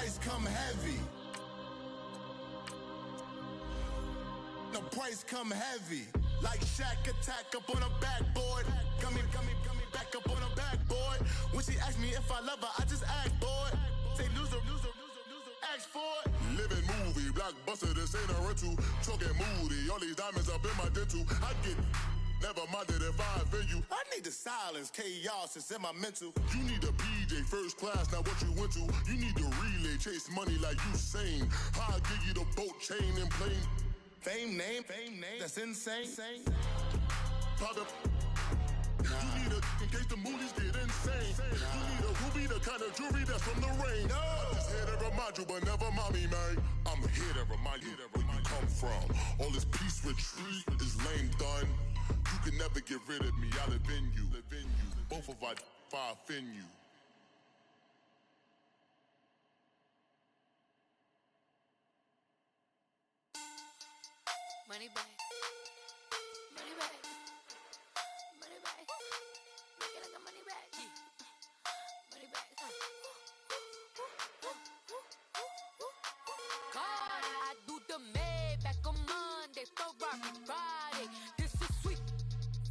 price come heavy. The price come heavy. Like Shaq attack up on a backboard. Gummy, back up on a backboard. When she asked me if I love her, I just act bored. Say loser, ask for it. Living movie, blockbuster, this ain't a rental. Talking moody, all these diamonds up in my dental. I get never minded if I offend you. I need the silence, chaos is in my mental. You need a PJ, first class, not what you went to. You need the relay, chase money like you sane. I'll give you the boat, chain, and plane. Fame name, that's insane. Pop up. You need a, in case the movies get insane. You need a ruby, the kind of jewelry that's from the rain. I'm just here to remind you, but never mind me, man. I'm here to remind you where you come from. All this peace retreat is lame done. You can never get rid of me, I live in you. Both of us, if I offend you. Money back. Money back. Money back. Make it like a money back. Money back. God, I do the Maybach on Monday, Ferrari Friday. This is sweet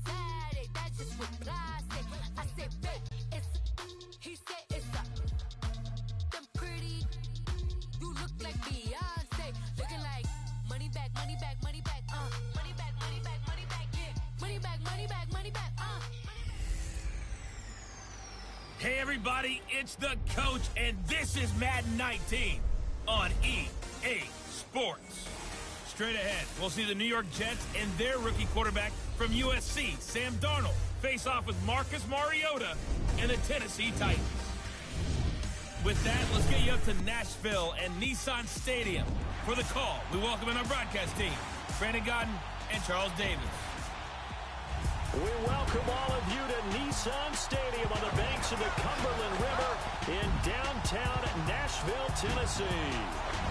Saturday, that's just what plastic. I said, babe, it's he said it's a them pretty. You look like Beyonce, looking like money back, money back, money back, money back, money back, money back, yeah, money back, money back, money back, Hey everybody, it's the coach, and this is Madden 19 on EA Sports. Straight ahead, we'll see the New York Jets and their rookie quarterback from USC, Sam Darnold, face off with Marcus Mariota and the Tennessee Titans. With that, let's get you up to Nashville and Nissan Stadium. For the call, we welcome in our broadcast team, Brandon Godden and Charles Davis. We welcome all of you to Nissan Stadium on the banks of the Cumberland River in downtown Nashville, Tennessee.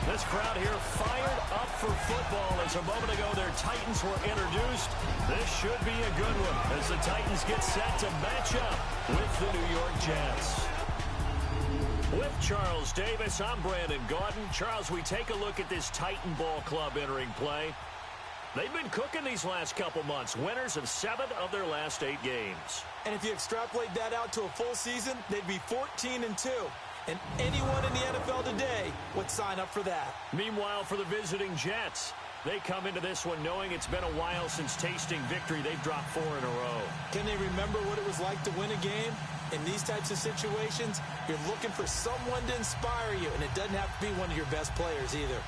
This crowd here fired up for football as a moment ago their Titans were introduced. This should be a good one as the Titans get set to match up with the New York Jets. With Charles Davis, I'm Brandon Gaudin. Charles, we take a look at this Titan Ball Club entering play. They've been cooking these last couple months, winners of 7 of their last 8 games. And if you extrapolate that out to a full season, they'd be 14-2. And anyone in the NFL today would sign up for that. Meanwhile, for the visiting Jets, they come into this one knowing it's been a while since tasting victory. They've dropped 4 in a row. Can they remember what it was like to win a game? In these types of situations, you're looking for someone to inspire you, and it doesn't have to be one of your best players either.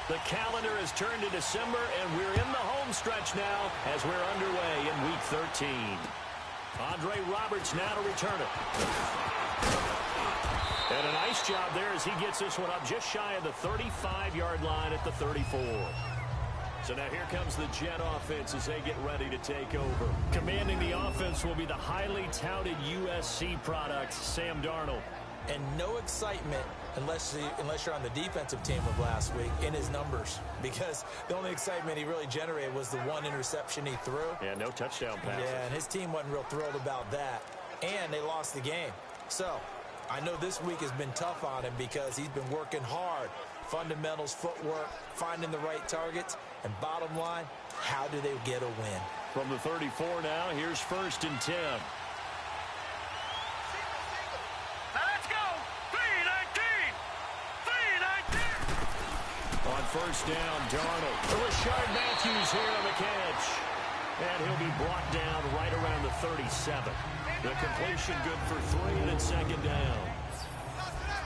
The calendar has turned to December, and we're in the home stretch now as we're underway in Week 13. Andre Roberts now to return it. And a nice job there as he gets this one up just shy of the 35-yard line at the 34. So now here comes the Jet offense as they get ready to take over. Commanding the offense will be the highly touted USC product, Sam Darnold. And no excitement unless you're on the defensive team of last week in his numbers, because the only excitement he really generated was the one interception he threw. Yeah, no touchdown passes. Yeah, and his team wasn't real thrilled about that. And they lost the game. So I know this week has been tough on him because he's been working hard. Fundamentals, footwork, finding the right targets, and bottom line, how do they get a win? From the 34 now, here's 1st and 10. On 1st down, Darnold. Rashard Matthews here on the catch. And he'll be brought down right around the 37. The completion good for 3, and it's 2nd down.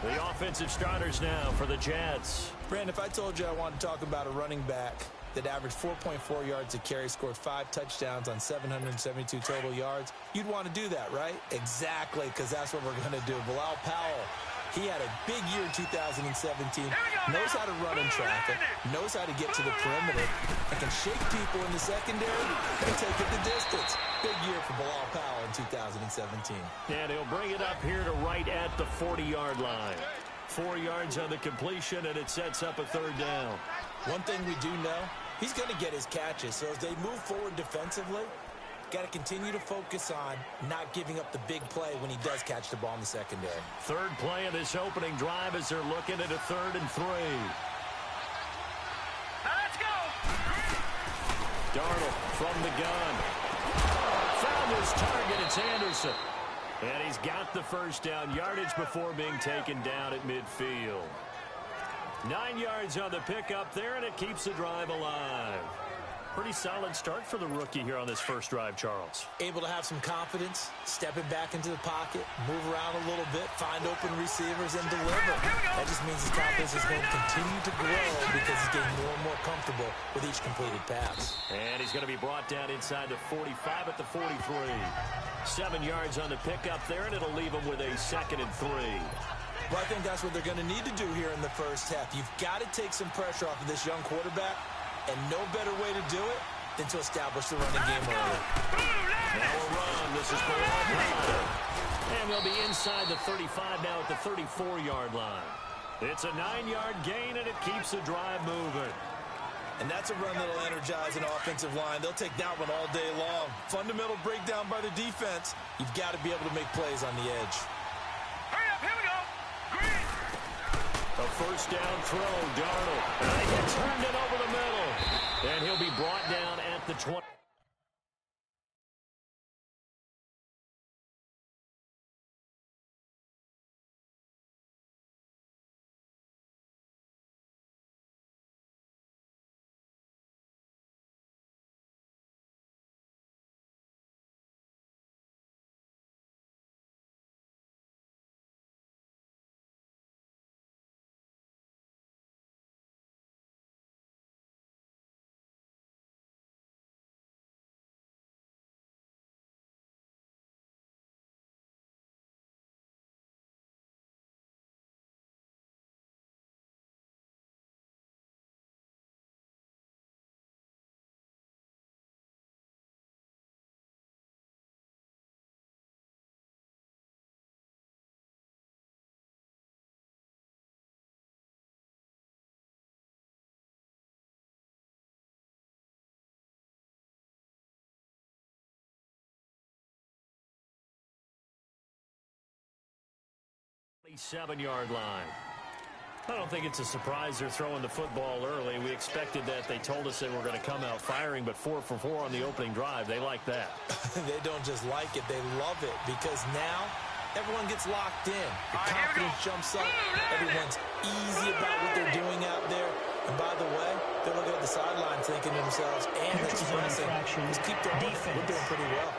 The offensive starters now for the Jets. Brandon, if I told you I wanted to talk about a running back that averaged 4.4 yards a carry, scored 5 touchdowns on 772 total yards, you'd want to do that, right? Exactly, because that's what we're going to do. Bilal Powell. He had a big year in 2017, knows how to run in traffic, knows how to get to the perimeter, and can shake people in the secondary and take it the distance. Big year for Bilal Powell in 2017. And he'll bring it up here to right at the 40-yard line. 4 yards on the completion, and it sets up a 3rd down. One thing we do know, he's going to get his catches. So as they move forward defensively, Got to continue to focus on not giving up the big play when he does catch the ball in the secondary. Third play of this opening drive as they're looking at a 3rd and 3. Let's go! Darnold from the gun. Found his target. It's Anderson. And he's got the first down yardage before being taken down at midfield. 9 yards on the pickup there, and it keeps the drive alive. Pretty solid start for the rookie here on this first drive, Charles. Able to have some confidence, stepping back into the pocket, move around a little bit, find open receivers, and deliver. That just means his confidence is going to continue to grow because he's getting more and more comfortable with each completed pass. And he's going to be brought down inside the 45 at the 43. 7 yards on the pickup there, and it'll leave him with a 2nd and 3. Well, I think that's what they're going to need to do here in the first half. You've got to take some pressure off of this young quarterback, and no better way to do it than to establish the running game early. Now a run. This is and they'll be inside the 35 now at the 34-yard line. It's a 9-yard gain, and it keeps the drive moving. And that's a run that'll energize an offensive line. They'll take that one all day long. Fundamental breakdown by the defense. You've got to be able to make plays on the edge. Hurry up, here we go. Green. A first down throw, Darnold. And he turned it over the middle. And he'll be brought down at the 20. The 7-yard line. I don't think it's a surprise they're throwing the football early. We expected that. They told us they were going to come out firing, but 4 for 4 on the opening drive. They like that. They don't just like it, they love it, because now everyone gets locked in. The confidence jumps up. Everyone's easy about what they're doing out there. And by the way, they're looking at the sideline thinking to themselves, and expressing, just keep throwing. We're doing pretty well.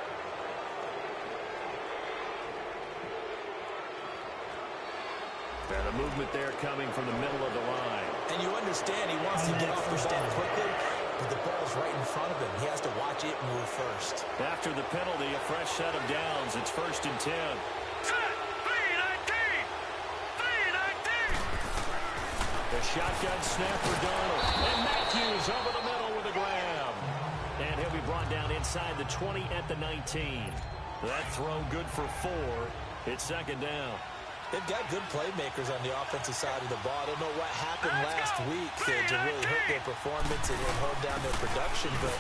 And the movement there coming from the middle of the line. And you understand he wants to get off the ball quickly, but the ball's right in front of him. He has to watch it move first. After the penalty, a fresh set of downs. It's 1st and 10. The shotgun snap for Darnold. And Matthews over the middle with a grab. And he'll be brought down inside the 20 at the 19. That throw good for 4. It's 2nd down. They've got good playmakers on the offensive side of the ball. I don't know what happened last week to really hurt their performance and hold down their production, but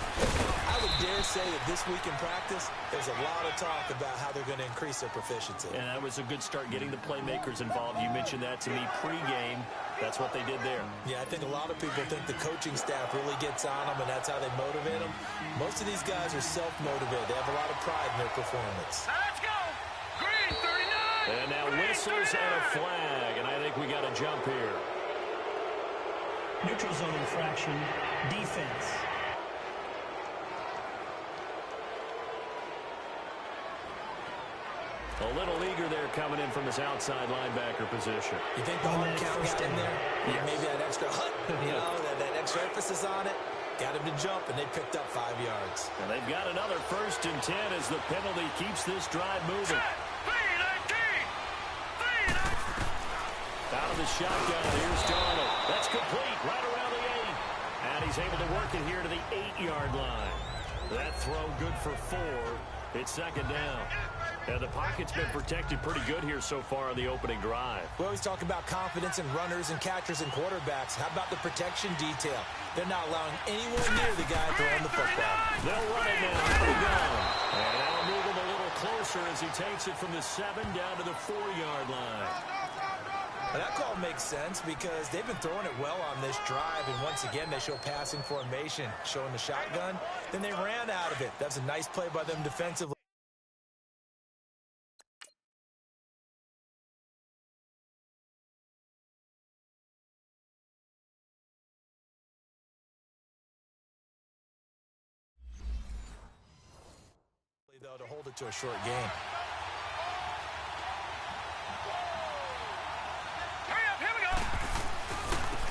I would dare say that this week in practice, there's a lot of talk about how they're going to increase their proficiency. And that was a good start getting the playmakers involved. You mentioned that to me pregame. That's what they did there. Yeah, I think a lot of people think the coaching staff really gets on them, and that's how they motivate them. Most of these guys are self-motivated. They have a lot of pride in their performance. Let's go. Green 39. And now whistles and a flag, and I think we got a jump here. Neutral zone infraction, defense. A little eager there coming in from his outside linebacker position. You think the hard count got in there? Yes. Maybe that extra that extra emphasis on it. Got him to jump, and they picked up 5 yards. And they've got another 1st and 10 as the penalty keeps this drive moving. Out of the shotgun, here's Darnold. That's complete, right around the 8. And he's able to work it here to the 8-yard line. That throw good for 4. It's 2nd down. And the pocket's been protected pretty good here so far on the opening drive. We always talk about confidence in runners and catchers and quarterbacks. How about the protection detail? They're not allowing anyone near the guy throwing the football. They'll run it now. Here we go. And that'll move him a little closer as he takes it from the 7 down to the 4-yard line. Well, that call makes sense because they've been throwing it well on this drive, and once again they show passing formation, showing the shotgun. Then they ran out of it. That's a nice play by them defensively. Though, to hold it to a short game.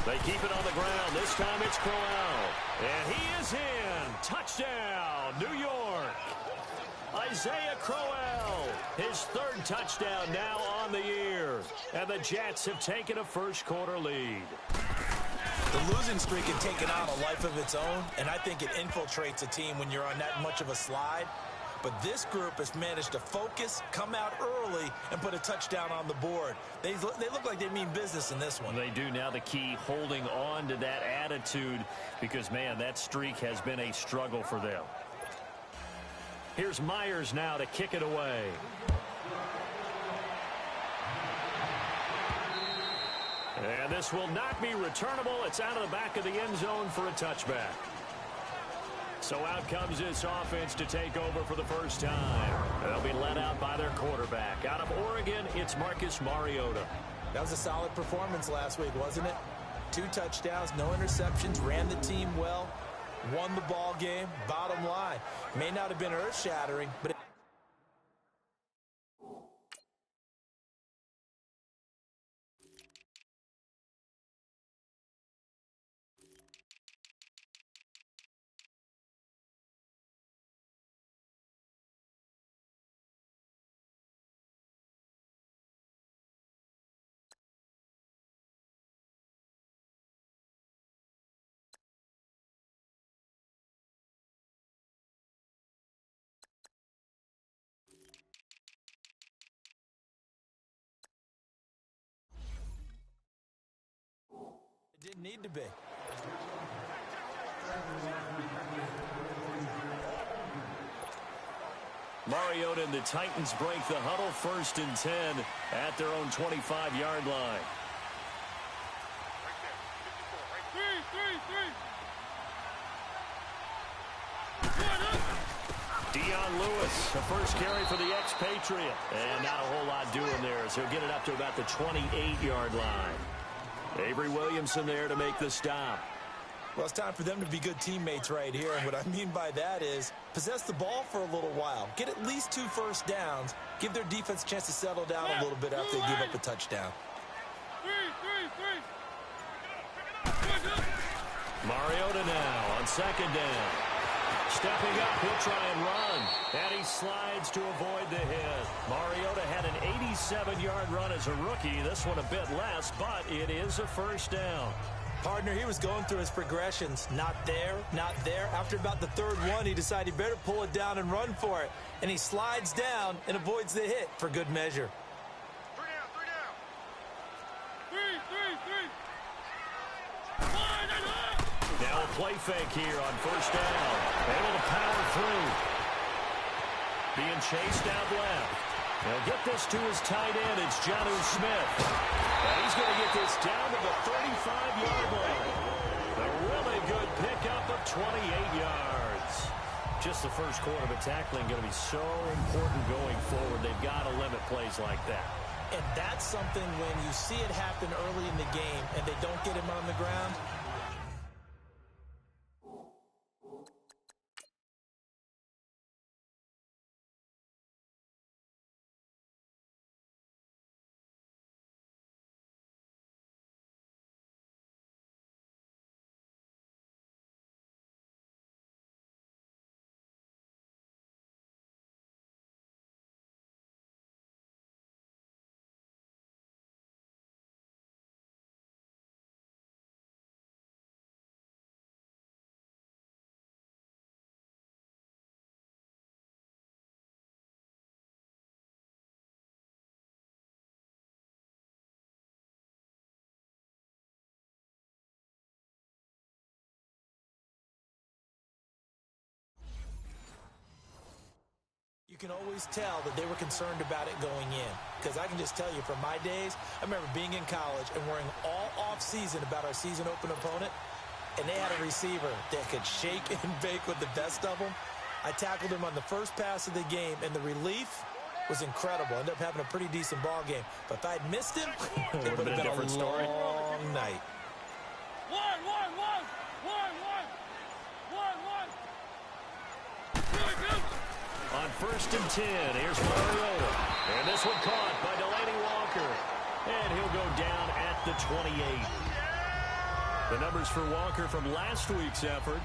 They keep it on the ground. This time it's Crowell. And he is in. Touchdown, New York. Isaiah Crowell, his 3rd touchdown now on the year. And the Jets have taken a first-quarter lead. The losing streak had taken on a life of its own, and I think it infiltrates a team when you're on that much of a slide. But this group has managed to focus, come out early, and put a touchdown on the board. They look like they mean business in this one. They do. Now the key, holding on to that attitude, because, man, that streak has been a struggle for them. Here's Myers now to kick it away. And this will not be returnable. It's out of the back of the end zone for a touchback. So out comes this offense to take over for the first time. They'll be led out by their quarterback. Out of Oregon, it's Marcus Mariota. That was a solid performance last week, wasn't it? 2 touchdowns, no interceptions, ran the team well, won the ball game. Bottom line, may not have been earth-shattering, but it didn't need to be. Mariota and the Titans break the huddle, 1st and 10 at their own 25-yard line. Dion Lewis, the first carry for the expatriate. And not a whole lot doing there as he'll get it up to about the 28-yard line. Avery Williamson there to make the stop. Well, it's time for them to be good teammates right here. And what I mean by that is possess the ball for a little while. Get at least 2 first downs. Give their defense a chance to settle down a little bit after they give up a touchdown. Mariota now on 2nd down. Stepping up, he'll try and run. And he slides to avoid the hit. Mariota had an 87-yard run as a rookie. This one a bit less, but it is a first down. Partner, he was going through his progressions. Not there, not there. After about the 3rd one, he decided he better pull it down and run for it. And he slides down and avoids the hit for good measure. 3 down. 3. Now a play fake here on 1st down. Able to power through. Being chased out left. They'll get this to his tight end. It's Jonnu Smith. And he's going to get this down to the 35-yard line. A really good pickup of 28 yards. Just the first quarter, but tackling going to be so important going forward. They've got to limit plays like that. And that's something when you see it happen early in the game and they don't get him on the ground, can always tell that they were concerned about it going in. Because I can just tell you from my days, I remember being in college and worrying all off-season about our season open opponent, and they had a receiver that could shake and bake with the best of them. I tackled him on the first pass of the game, and the relief was incredible. Ended up having a pretty decent ball game. But if I'd missed him, it would have been a different story. long night. On 1st and 10, here's Mariota. And this one caught by Delaney Walker. And he'll go down at the 28. The numbers for Walker from last week's effort.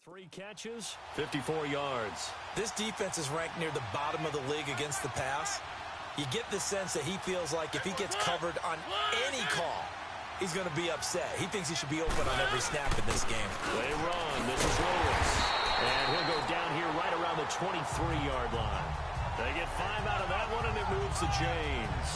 Three catches, 54 yards. This defense is ranked near the bottom of the league against the pass. You get the sense that he feels like if he gets covered on any call, he's going to be upset. He thinks he should be open on every snap in this game. They run. This is Lewis. And he'll go down here right around the 23-yard line. They get 5 out of that one, and it moves the chains.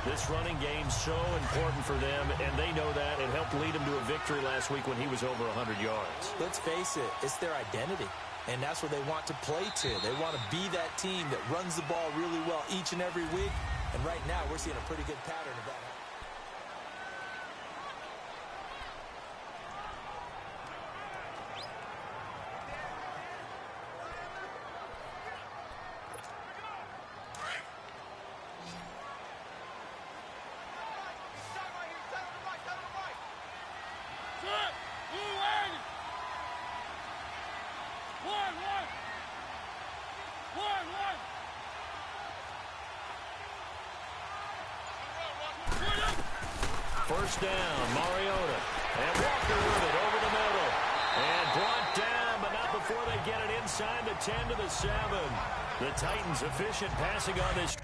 This running game's so important for them, and they know that. It helped lead them to a victory last week when he was over 100 yards. Let's face it, it's their identity, and that's what they want to play to. They want to be that team that runs the ball really well each and every week, and right now we're seeing a pretty good pattern of that. First down, Mariota. And Walker with it over the middle. And brought down, but not before they get it inside the 10 to the 7. The Titans efficient passing on this.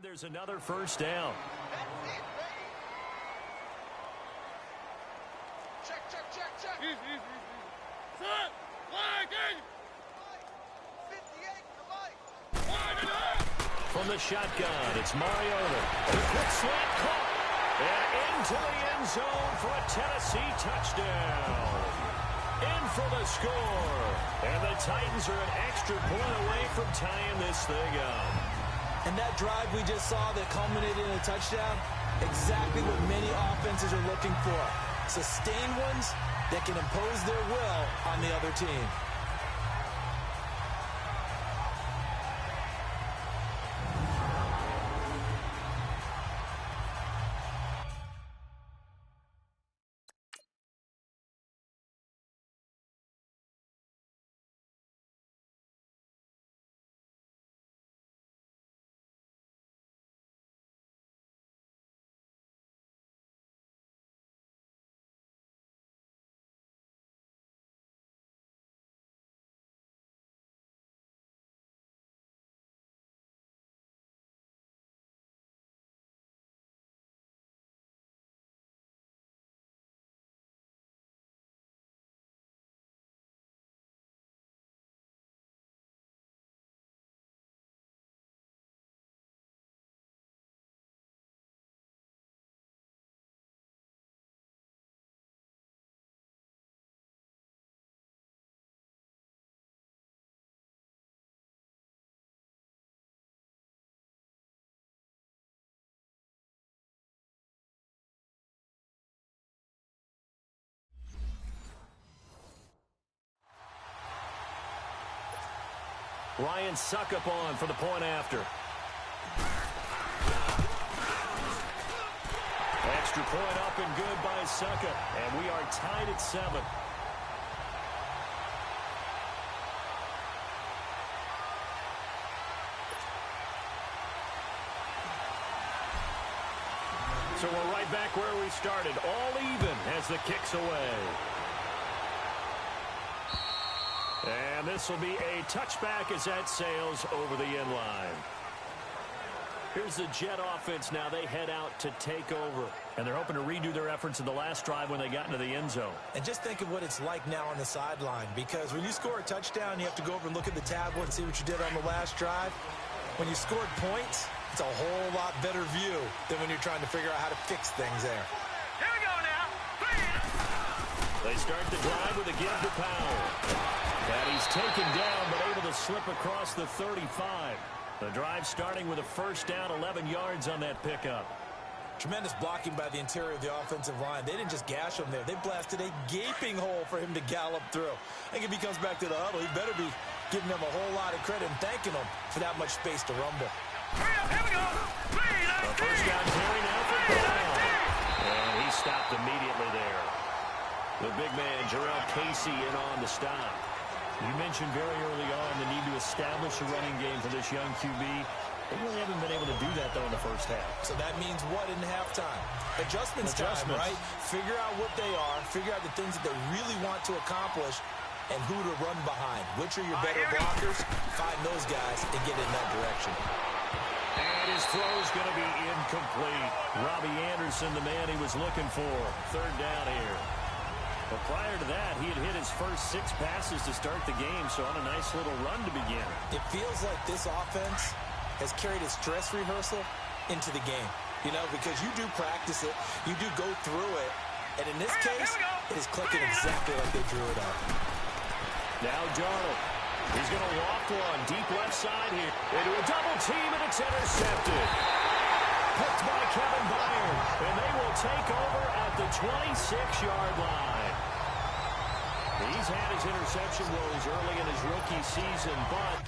And there's another first down. Check. From the shotgun, it's Mariota. The quick slant caught. And into the end zone for a Tennessee touchdown. In for the score. And the Titans are an extra point away from tying this thing up. And that drive we just saw that culminated in a touchdown, exactly what many offenses are looking for. Sustained ones that can impose their will on the other team. Ryan Suckup on for the point after. Extra point up and good by Suckup. And we are tied at 7. So we're right back where we started. All even as the kick's away. And this will be a touchback as that sails over the end line. Here's the Jet offense now. They head out to take over. And they're hoping to redo their efforts in the last drive when they got into the end zone. And just think of what it's like now on the sideline. Because when you score a touchdown, you have to go over and look at the tablet and see what you did on the last drive. When you scored points, it's a whole lot better view than when you're trying to figure out how to fix things there. Here we go now. They start the drive with a give to Powell. And he's taken down, but able to slip across the 35. The drive starting with a first down, 11 yards on that pickup. Tremendous blocking by the interior of the offensive line. They didn't just gash him there. They blasted a gaping hole for him to gallop through. I think if he comes back to the huddle, he better be giving them a whole lot of credit and thanking them for that much space to rumble. Here we go. A first down carry now for Brown. And he stopped immediately there. The big man, Jarrell Casey, in on the stop. You mentioned very early on the need to establish a running game for this young QB. They really haven't been able to do that, though, in the first half. So that means what in halftime? Adjustments time, right? Figure out what they are. Figure out the things that they really want to accomplish and who to run behind. Which are your better blockers? Find those guys and get in that direction. And his throw is going to be incomplete. Robbie Anderson, the man he was looking for. Third down here. But prior to that, he had hit his first 6 passes to start the game, so on a nice little run to begin. It feels like this offense has carried its dress rehearsal into the game. You know, because you do practice it, you do go through it, and in this case, it is clicking exactly like they drew it up. Now Darnold. He's going to walk one deep left side here. Into a double team, and it's intercepted. Picked by Kevin Byard, and they will take over at the 26-yard line. He's had his interception woes early in his rookie season, but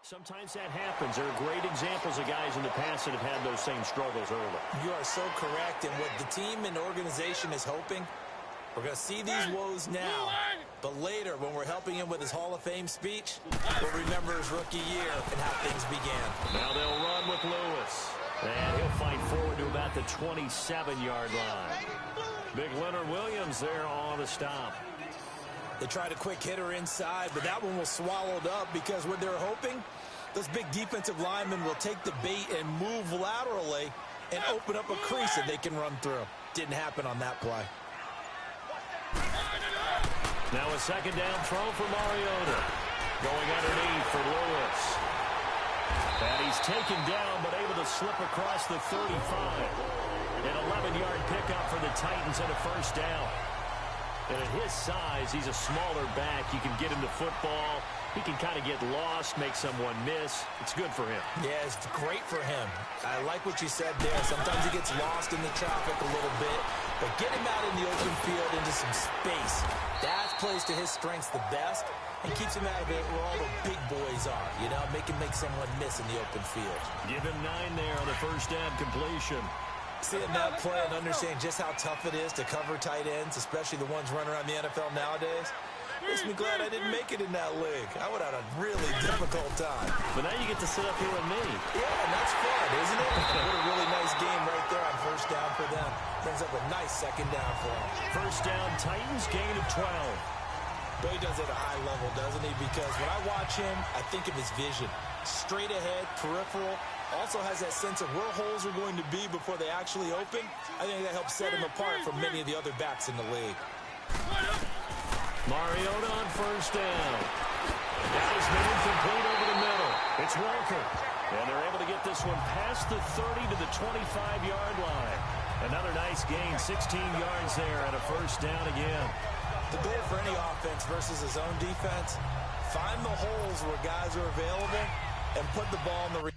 Sometimes that happens. There are great examples of guys in the past that have had those same struggles early. You are so correct. And what the team and organization is hoping, we're going to see these woes now. But later, when we're helping him with his Hall of Fame speech, we'll remember his rookie year and how things began. Now they'll run with Lewis. And he'll fight forward to about the 27-yard line. Big Leonard Williams there on the stop. They tried a quick hitter inside, but that one was swallowed up because what they're hoping, those big defensive linemen will take the bait and move laterally and open up a crease that they can run through. Didn't happen on that play. Now a second down throw for Mariota. Going underneath for Lewis. And he's taken down but able to slip across the 35. An 11-yard pickup for the Titans and a first down. And at his size, he's a smaller back. You can get him to football. He can kind of get lost, make someone miss. It's good for him. Yeah, it's great for him. I like what you said there. Sometimes he gets lost in the traffic a little bit. But get him out in the open field into some space. That plays to his strengths the best and keeps him out of it where all the big boys are. You know, make someone miss in the open field. Give him 9 there on the first down completion. Seeing that play and understanding just how tough it is to cover tight ends, especially the ones running around the NFL nowadays, makes me glad I didn't make it in that league. I would have had a really difficult time. But now you get to sit up here with me. Yeah, and that's fun, isn't it? What a really nice game right there on first down for them. Brings up a nice second down for them. First down, Titans, gain of 12. But he does it at a high level, doesn't he? Because when I watch him, I think of his vision. Straight ahead, peripheral. Also has that sense of where holes are going to be before they actually open. I think that helps set him apart from many of the other backs in the league. Mariota on first down. That is made complete over the middle. It's Walker. And they're able to get this one past the 30 to the 25-yard line. Another nice gain, 16 yards there and a first down again. The goal for any offense versus his own defense, find the holes where guys are available and put the ball in the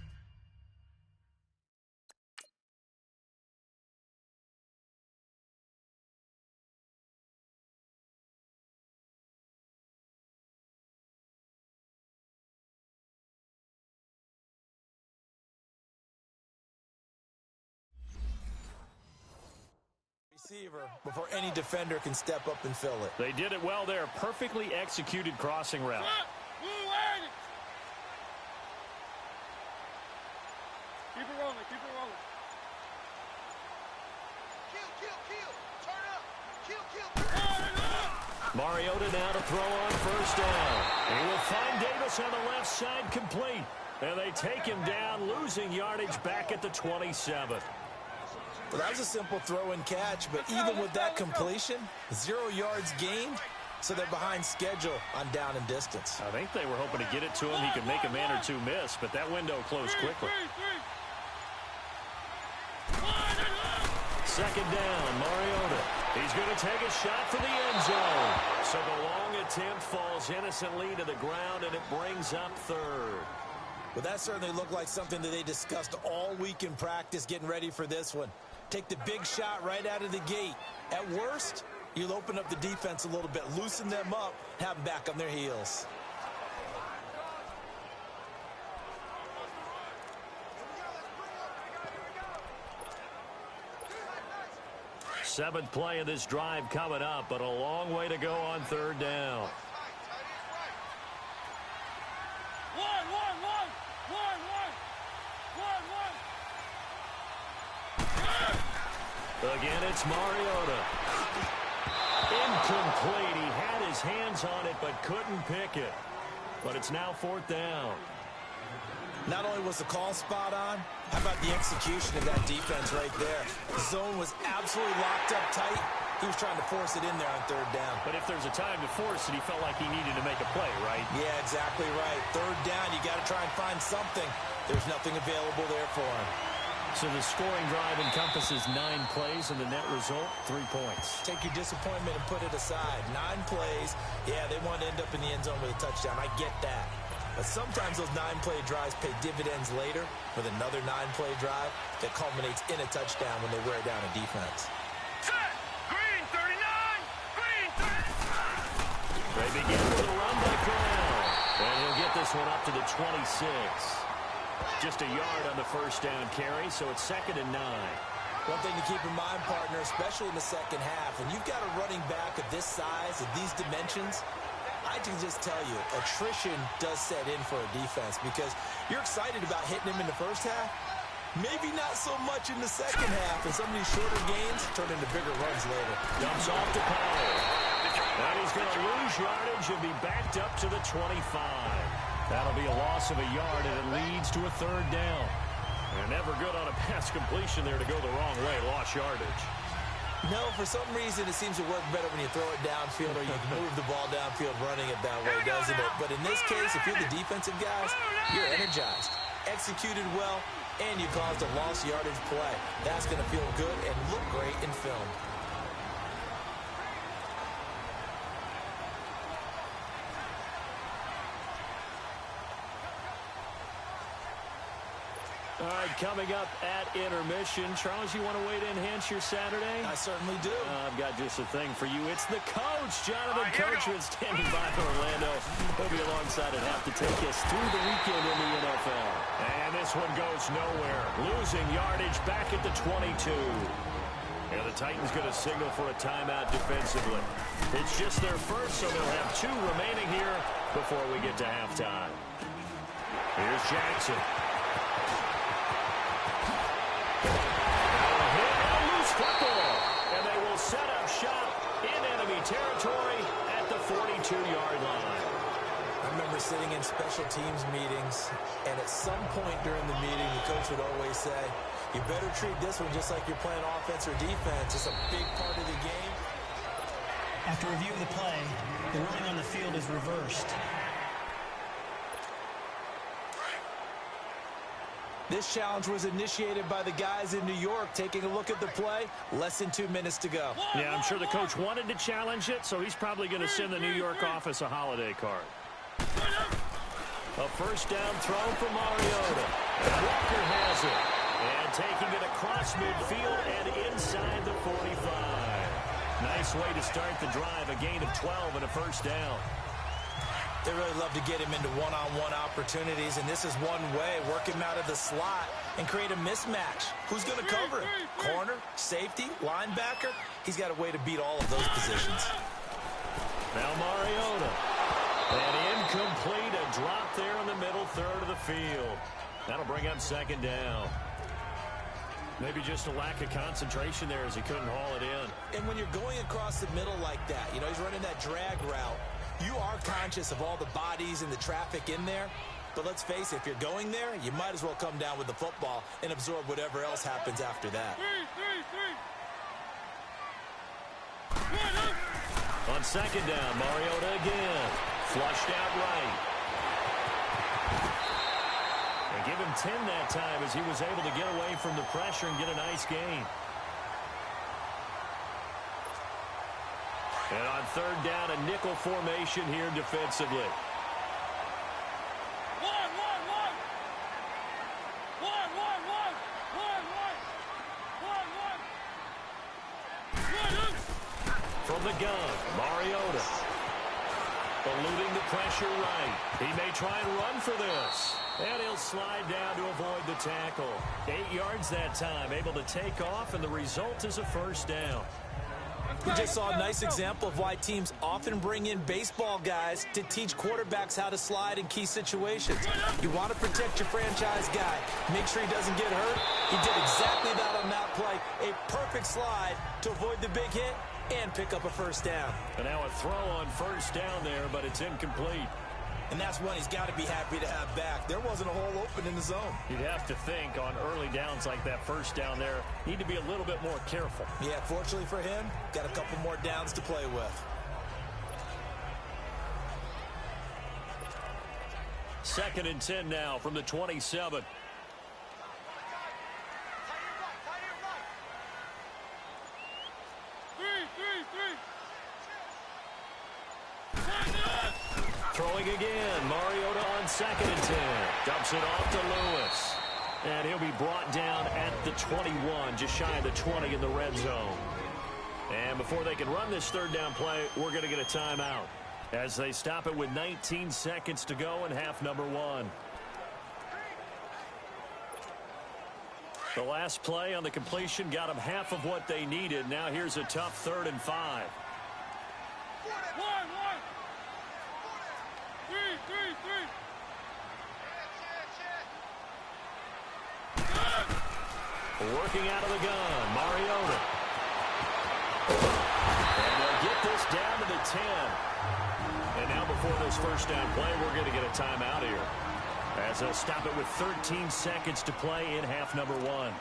receiver before any defender can step up and fill it. They did it well there. Perfectly executed crossing route. Keep it rolling, keep it rolling. Kill. Turn up. Kill. Mariota now to throw on first down. He will find Davis on the left side complete. And they take him down, losing yardage back at the 27. Well, that was a simple throw and catch, but even with that completion, 0 yards gained, so they're behind schedule on down and distance. I think they were hoping to get it to him. He could make a man or two miss, but that window closed quickly. Second down, Mariota. He's going to take a shot for the end zone. So the long attempt falls innocently to the ground, and it brings up third. Well, that certainly looked like something that they discussed all week in practice getting ready for this one. Take the big shot right out of the gate. At worst, you'll open up the defense a little bit, loosen them up, have them back on their heels. Seventh play of this drive coming up, but a long way to go on third down. Again, it's Mariota. Incomplete. He had his hands on it, but couldn't pick it. But it's now fourth down. Not only was the call spot on, how about the execution of that defense right there? The zone was absolutely locked up tight. He was trying to force it in there on third down. But if there's a time to force it, he felt like he needed to make a play, right? Yeah, exactly right. Third down, you got to try and find something. There's nothing available there for him. So the scoring drive encompasses 9 plays, and the net result, 3 points. Take your disappointment and put it aside. 9 plays. Yeah, they want to end up in the end zone with a touchdown. I get that. But sometimes those 9-play drives pay dividends later with another 9-play drive that culminates in a touchdown when they wear down a defense. Set! Green 39! Green 39! They begin with a run by Corral. And he'll get the this one up to the 26. Just a yard on the first down carry, so it's 2nd and 9. One thing to keep in mind, partner, especially in the second half, when you've got a running back of this size, of these dimensions, I can just tell you, attrition does set in for a defense because you're excited about hitting him in the first half, maybe not so much in the second half, and some of these shorter gains turn into bigger runs later. Dumps off to Powell. And he's going to lose yardage and be backed up to the 25. That'll be a loss of a yard, and it leads to a 3rd down. And never good on a pass completion there to go the wrong way. Lost yardage. No, for some reason it seems to work better when you throw it downfield or you move the ball downfield running it that way, doesn't it? But in this case, if you're the defensive guys, you're energized, executed well, and you caused a lost yardage play. That's going to feel good and look great in film. All right, coming up at intermission. Charles, you want to wait to enhance your Saturday? I certainly do. I've got just a thing for you. It's the coach, Jonathan Coachman, standing by for Orlando. He'll be alongside and have to take us through the weekend in the NFL. And this one goes nowhere. Losing yardage back at the 22. And the Titans going to signal for a timeout defensively. It's just their first, so they'll have 2 remaining here before we get to halftime. Here's Jackson. Football, and they will set up shop in enemy territory at the 42-yard line. I remember sitting in special teams meetings, and at some point during the meeting, the coach would always say, you better treat this one just like you're playing offense or defense. It's a big part of the game. After review of the play, the ruling on the field is reversed. This challenge was initiated by the guys in New York. Taking a look at the play, less than 2 minutes to go. Yeah, I'm sure the coach wanted to challenge it, so he's probably going to send the New York office a holiday card. A first down throw for Mariota. And Walker has it. And taking it across midfield and inside the 45. Nice way to start the drive. A gain of 12 and a first down. They really love to get him into one-on-one opportunities, and this is one way. Work him out of the slot and create a mismatch. Who's going to cover him? Corner, safety, linebacker? He's got a way to beat all of those positions. Now Mariota. And incomplete. A drop there in the middle third of the field. That'll bring up 2nd down. Maybe just a lack of concentration there as he couldn't haul it in. And when you're going across the middle like that, you know, he's running that drag route, you are conscious of all the bodies and the traffic in there. But let's face it, if you're going there, you might as well come down with the football and absorb whatever else happens after that. On 2nd down, Mariota again. Flushed out right. And give him 10 that time as he was able to get away from the pressure and get a nice gain. And on 3rd down, a nickel formation here defensively. From the gun, Mariota. Eluding the pressure right. He may try and run for this. And he'll slide down to avoid the tackle. 8 yards that time, able to take off, and the result is a first down. We just saw a nice example of why teams often bring in baseball guys to teach quarterbacks how to slide in key situations. You want to protect your franchise guy. Make sure he doesn't get hurt. He did exactly that on that play. A perfect slide to avoid the big hit and pick up a first down. And now a throw on first down there, but it's incomplete. And that's one he's got to be happy to have back. There wasn't a hole open in the zone. You'd have to think on early downs like that first down there, need to be a little bit more careful. Yeah, fortunately for him, got a couple more downs to play with. 2nd and 10 now from the 27. Throwing again. Mariota on 2nd and 10. Dumps it off to Lewis. And he'll be brought down at the 21, just shy of the 20 in the red zone. And before they can run this 3rd down play, we're going to get a timeout. as they stop it with 19 seconds to go in half number one. The last play on the completion got them half of what they needed. Now here's a tough 3rd and 5. Working out of the gun, Mariota. And they'll get this down to the 10. And now before this first down play, we're going to get a timeout here, as they'll stop it with 13 seconds to play in half number one.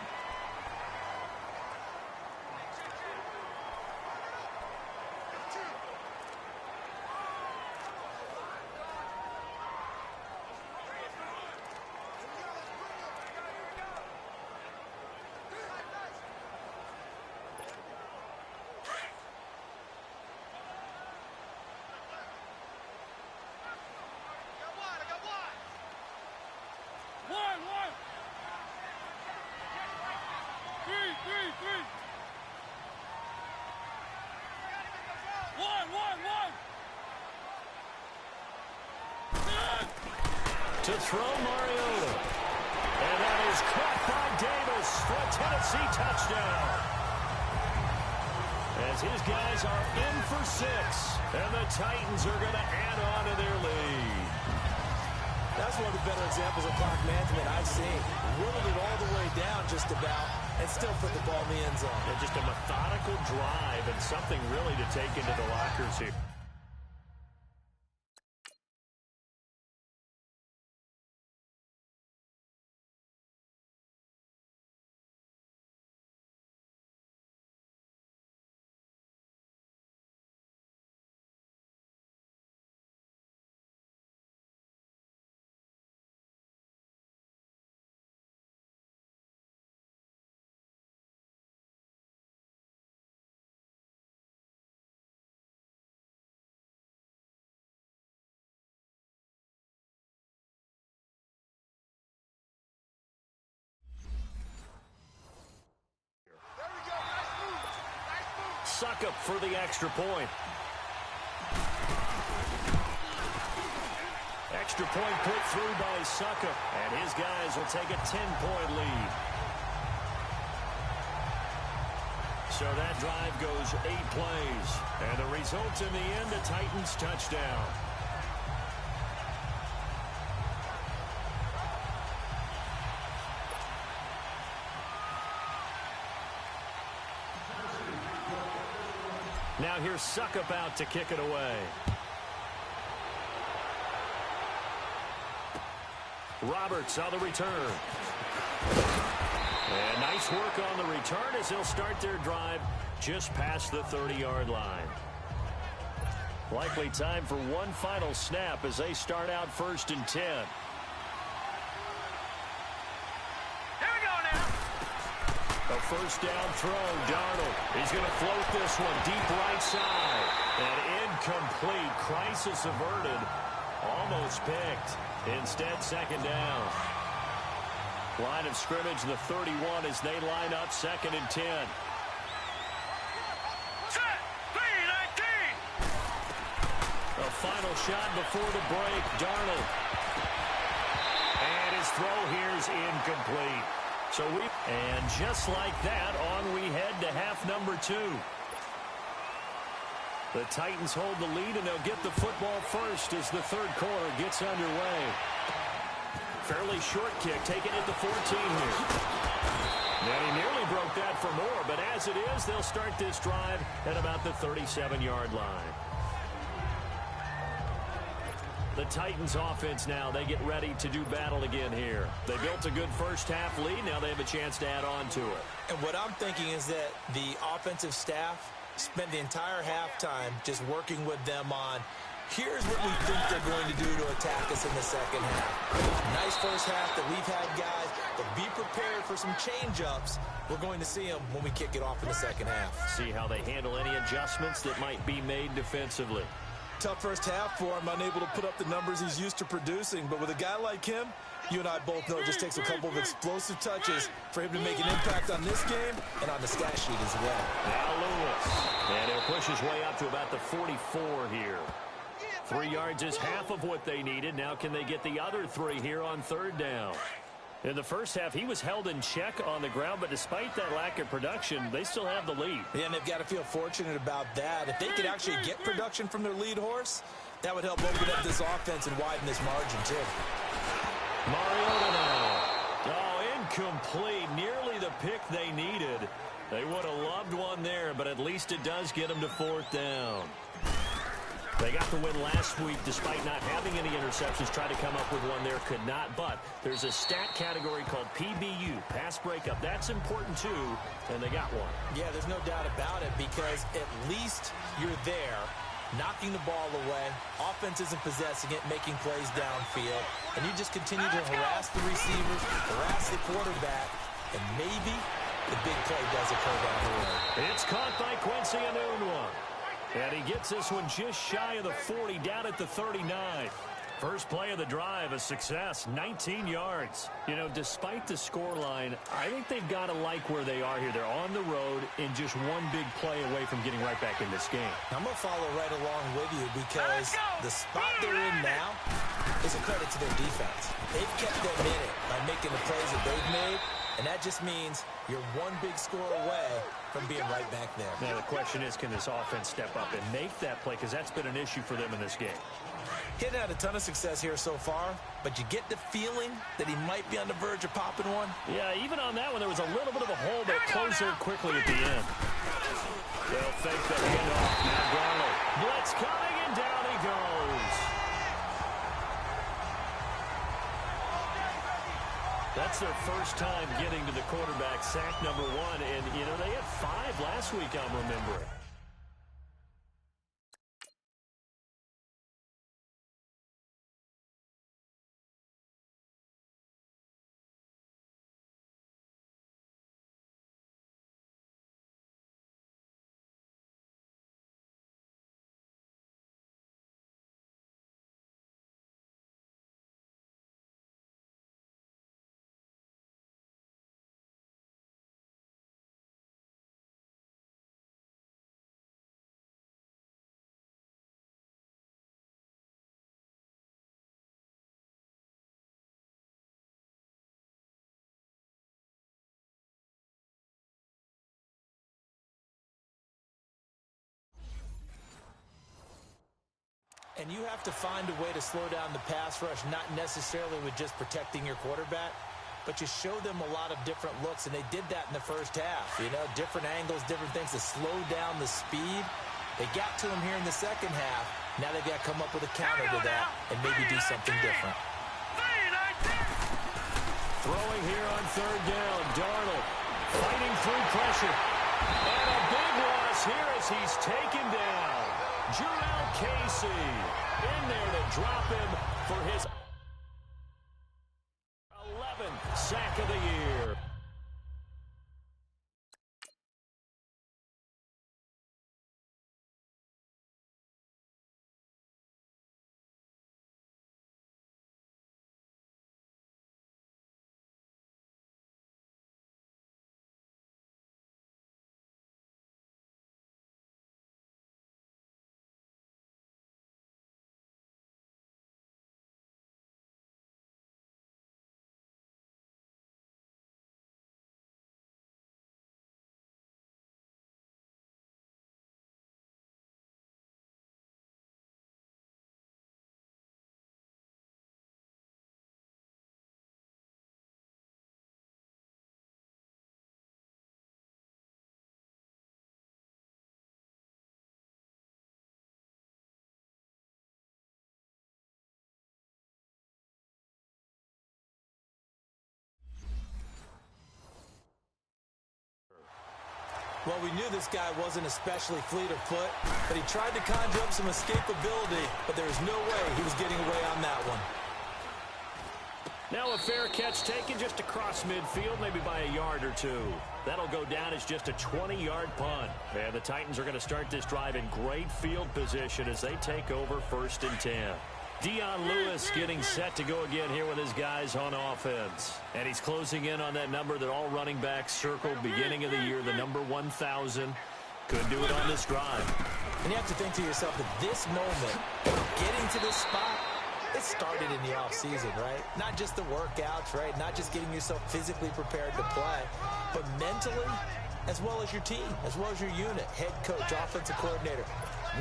To throw Mariota. And that is caught by Davis for a Tennessee touchdown. As his guys are in for 6. And the Titans are going to add on to their lead. That's one of the better examples of clock management I've seen. Whittled it all the way down just about and still put the ball in the end zone. Yeah, just a methodical drive and something really to take into the lockers here. Suckup for the extra point. Extra point put through by Suckup, and his guys will take a 10-point lead. So that drive goes 8 plays, and the result in the end, a Titans touchdown. Now here's Suckup out to kick it away. Roberts on the return. And nice work on the return as they'll start their drive just past the 30-yard line. Likely time for one final snap as they start out 1st and 10. A first down throw, Darnold. He's going to float this one deep right side. And incomplete. Crisis averted. Almost picked. Instead, 2nd down. Line of scrimmage, the 31 as they line up 2nd and 10. A final shot before the break, Darnold. And his throw here is incomplete. And just like that, on we head to half number 2. The Titans hold the lead, and they'll get the football first as the 3rd quarter gets underway. Fairly short kick, taken at the 14 here. Now he nearly broke that for more, but as it is, they'll start this drive at about the 37-yard line. The Titans offense now, they get ready to do battle again here. They built a good first half lead. Now they have a chance to add on to it. And what I'm thinking is that the offensive staff spent the entire halftime just working with them on, here's what we think they're going to do to attack us in the second half. Nice first half that we've had, guys, but be prepared for some change-ups. We're going to see them when we kick it off in the second half. See how they handle any adjustments that might be made defensively. Tough first half for him, unable to put up the numbers he's used to producing. But with a guy like him, you and I both know it just takes a couple of explosive touches for him to make an impact on this game and on the stat sheet as well. Now Lewis. And he'll push his way up to about the 44 here. 3 yards is half of what they needed. Now can they get the other 3 here on third down? In the first half, he was held in check on the ground, but despite that lack of production, they still have the lead. Yeah, and they've got to feel fortunate about that. If they could actually get production from their lead horse, that would help open up this offense and widen this margin, too. Mariota now. Oh, incomplete. Nearly the pick they needed. They would have loved one there, but at least it does get them to fourth down. They got the win last week despite not having any interceptions. Tried to come up with one there, could not. But there's a stat category called PBU, pass breakup. That's important, too, and they got one. Yeah, there's no doubt about it because at least you're there, knocking the ball away. Offense isn't possessing it, making plays downfield. And you just continue to harass the receivers, harass the quarterback, and maybe the big play does occur down the road. It's caught by Quincy Enunwa. And he gets this one just shy of the 40, down at the 39. First play of the drive, a success, 19 yards. You know, despite the scoreline, I think they've got to like where they are here. They're on the road and just one big play away from getting right back in this game. I'm going to follow right along with you because the spot they're in now is a credit to their defense. They've kept them in it by making the plays that they've made, and that just means you're one big score away from being right back there. Now, the question is, can this offense step up and make that play? Because that's been an issue for them in this game. Hitting had a ton of success here so far, but you get the feeling that he might be on the verge of popping one. Yeah, even on that one, there was a little bit of a hole, but it closed there quickly at the end. They'll fake the handoff. Now Darnold. Blitz coming, and down he goes. That's their first time getting to the quarterback, sack number 1. And, you know, they had 5 last week, I'm remembering. And you have to find a way to slow down the pass rush, not necessarily with just protecting your quarterback, but you show them a lot of different looks, and they did that in the first half. You know, different angles, different things to slow down the speed. They got to him here in the second half. Now they've got to come up with a counter to that and maybe do something different. Throwing here on third down, Darnold fighting through pressure. And a big loss here as he's taken down. Jurrell Casey in there to drop him for his 11th sack of the year. Well, we knew this guy wasn't especially fleet of foot, but he tried to conjure up some escapability, but there was no way he was getting away on that one. Now a fair catch taken just across midfield, maybe by a yard or two. That'll go down as just a 20-yard punt. And the Titans are going to start this drive in great field position as they take over 1st and 10. Dion Lewis getting set to go again here with his guys on offense. And he's closing in on that number that all running backs circled beginning of the year, the number 1,000. Could do it on this drive. And you have to think to yourself that this moment, getting to this spot, it started in the offseason, right? Not just the workouts, right? Not just getting yourself physically prepared to play, but mentally, as well as your team, as well as your unit, head coach, offensive coordinator.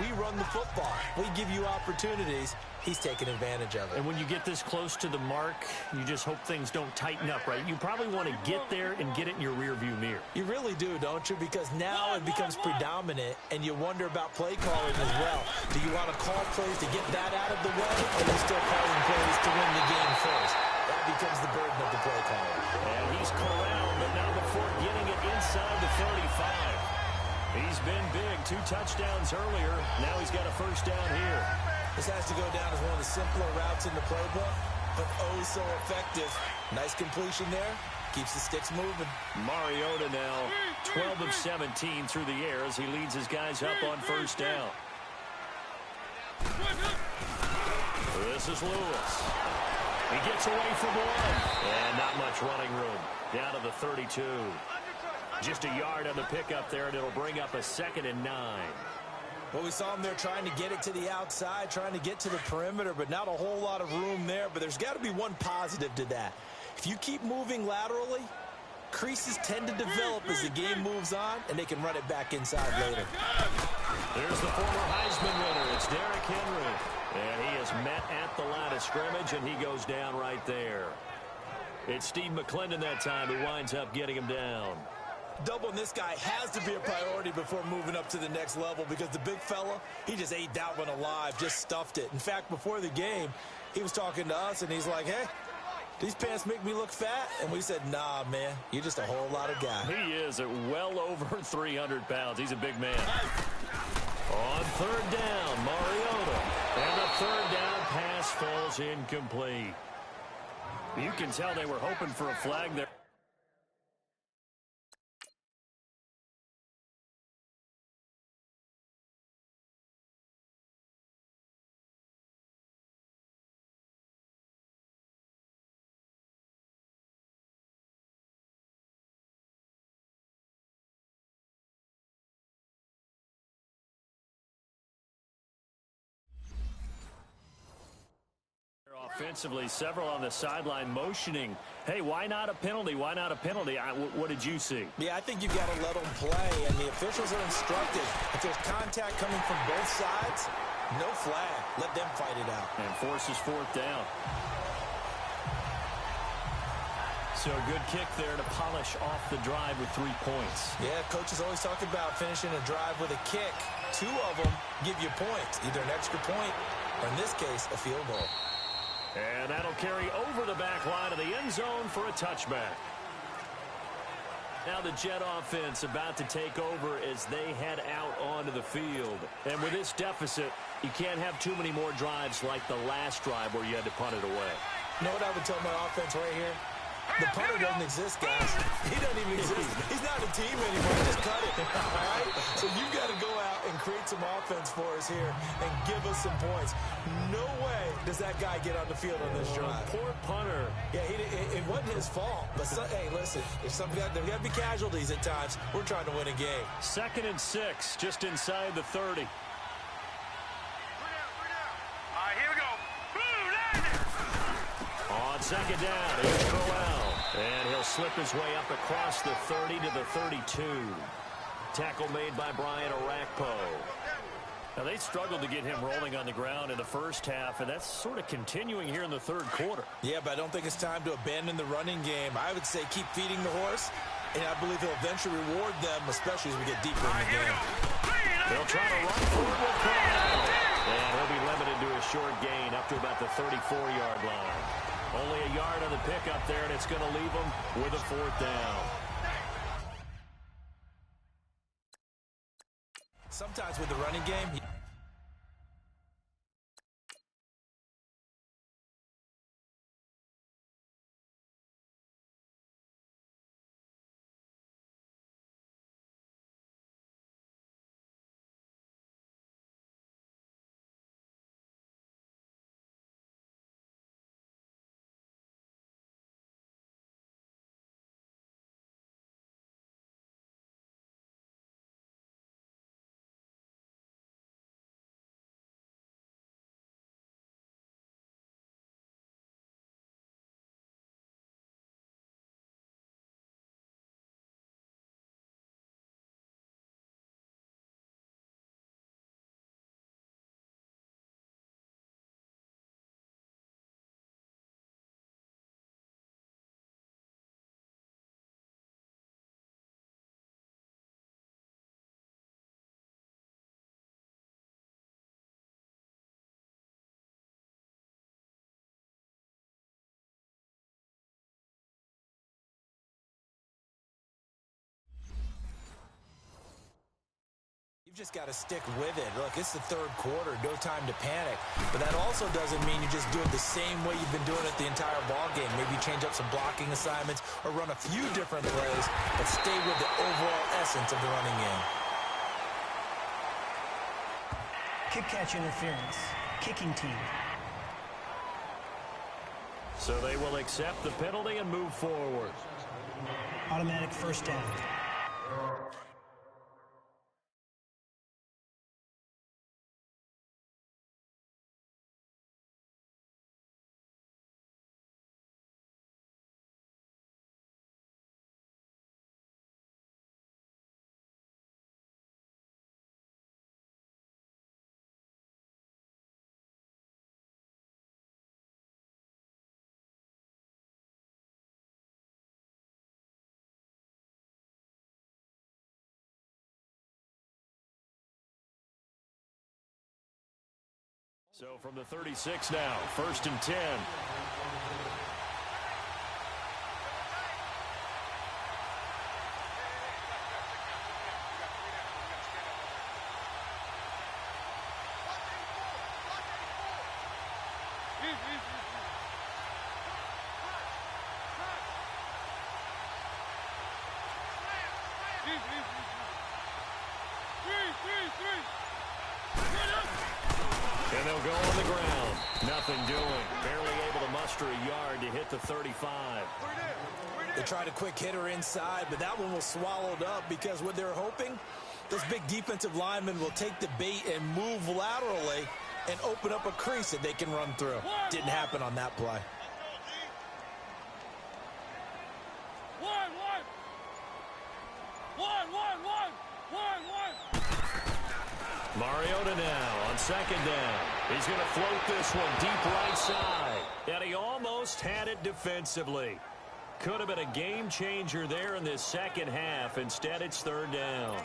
We run the football. We give you opportunities. He's taking advantage of it. And when you get this close to the mark, you just hope things don't tighten up, right? You probably want to get there and get it in your rearview mirror. You really do, don't you? Because now it becomes predominant, and you wonder about play calling as well. Do you want to call plays to get that out of the way, or are you still calling plays to win the game first? That becomes the burden of the play caller. And he's corralled, but now before getting it inside the 35. He's been big, 2 touchdowns earlier. Now he's got a first down here. This has to go down as one of the simpler routes in the playbook, but oh so effective. Nice completion there. Keeps the sticks moving. Mariota now 12 of 17 through the air as he leads his guys up on first down. This is Lewis. He gets away from one. And not much running room. Down to the 32. Just a yard on the pickup there, and it'll bring up a 2nd and 9. Well, we saw him there trying to get it to the outside, trying to get to the perimeter, but not a whole lot of room there. But there's got to be one positive to that. If you keep moving laterally, creases tend to develop as the game moves on, and they can run it back inside later. There's the former Heisman winner. It's Derrick Henry. And he is met at the line of scrimmage, and he goes down right there. It's Steve McClendon that time who winds up getting him down. Doubling this guy has to be a priority before moving up to the next level because the big fella, he just ate that one alive, just stuffed it. In fact, before the game, he was talking to us, and he's like, hey, these pants make me look fat? And we said, nah, man, you're just a whole lot of guy. He is at well over 300 pounds. He's a big man. On third down, Mariota. And the third down pass falls incomplete. You can tell they were hoping for a flag there. Offensively, several on the sideline motioning. Hey, why not a penalty? Why not a penalty? What did you see? Yeah, I think you've got to let them play, and the officials are instructed. If there's contact coming from both sides, no flag. Let them fight it out. And forces 4th down. So a good kick there to polish off the drive with 3 points. Yeah, coaches always talk about finishing a drive with a kick. 2 of them give you points, either an extra point or, in this case, a field goal. And that'll carry over the back line of the end zone for a touchback. Now the Jet offense about to take over as they head out onto the field. And with this deficit, you can't have too many more drives like the last drive where you had to punt it away. You know what I would tell my offense right here? The punter doesn't exist, guys. He doesn't even exist. He's not a team anymore. Just cut it. All right? So you've got to go out and create some offense for us here and give us some points. No way does that guy get on the field on this drive. Poor punter. Yeah, it wasn't his fault. But, hey, listen, if there got to be casualties at times, we're trying to win a game. 2nd and 6, just inside the 30. On 2nd down, here's Crowell. And he'll slip his way up across the 30 to the 32. Tackle made by Brian Orakpo. Now, they struggled to get him rolling on the ground in the first half, and that's sort of continuing here in the third quarter. Yeah, but I don't think it's time to abandon the running game. I would say keep feeding the horse, and I believe he'll eventually reward them, especially as we get deeper in the game. They'll try to run for it with Crowell. And he'll be limited to a short gain up to about the 34-yard line. Only a yard on the pickup there, and it's going to leave them with a 4th down. Sometimes with the running game, Just got to stick with it. Look, it's the third quarter, no time to panic. But that also doesn't mean you just do it the same way you've been doing it the entire ball game. Maybe change up some blocking assignments or run a few different plays, but stay with the overall essence of the running game. Kick catch interference. Kicking team. So they will accept the penalty and move forward. Automatic first down. So from the 36 now, 1st and 10. And they'll go on the ground. Nothing doing. Barely able to muster a yard to hit the 35. They tried a quick hitter inside, but that one was swallowed up because what they're hoping, this big defensive lineman will take the bait and move laterally and open up a crease that they can run through. Didn't happen on that play. Mariota now on 2nd down. He's going to float this one deep right side. And he almost had it defensively. Could have been a game changer there in this second half. Instead, it's 3rd down.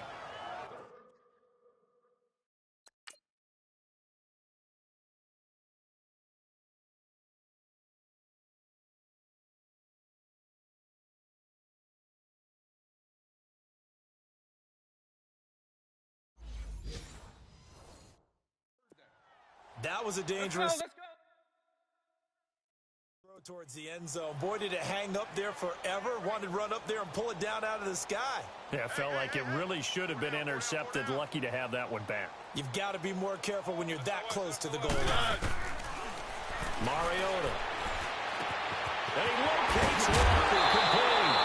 That was a dangerous throw towards the end zone. Boy, did it hang up there forever. Wanted to run up there and pull it down out of the sky. Yeah, it felt like it really should have been intercepted. Lucky to have that one back. You've got to be more careful when you're that close to the goal line. Mariota. And he locates Walker complete.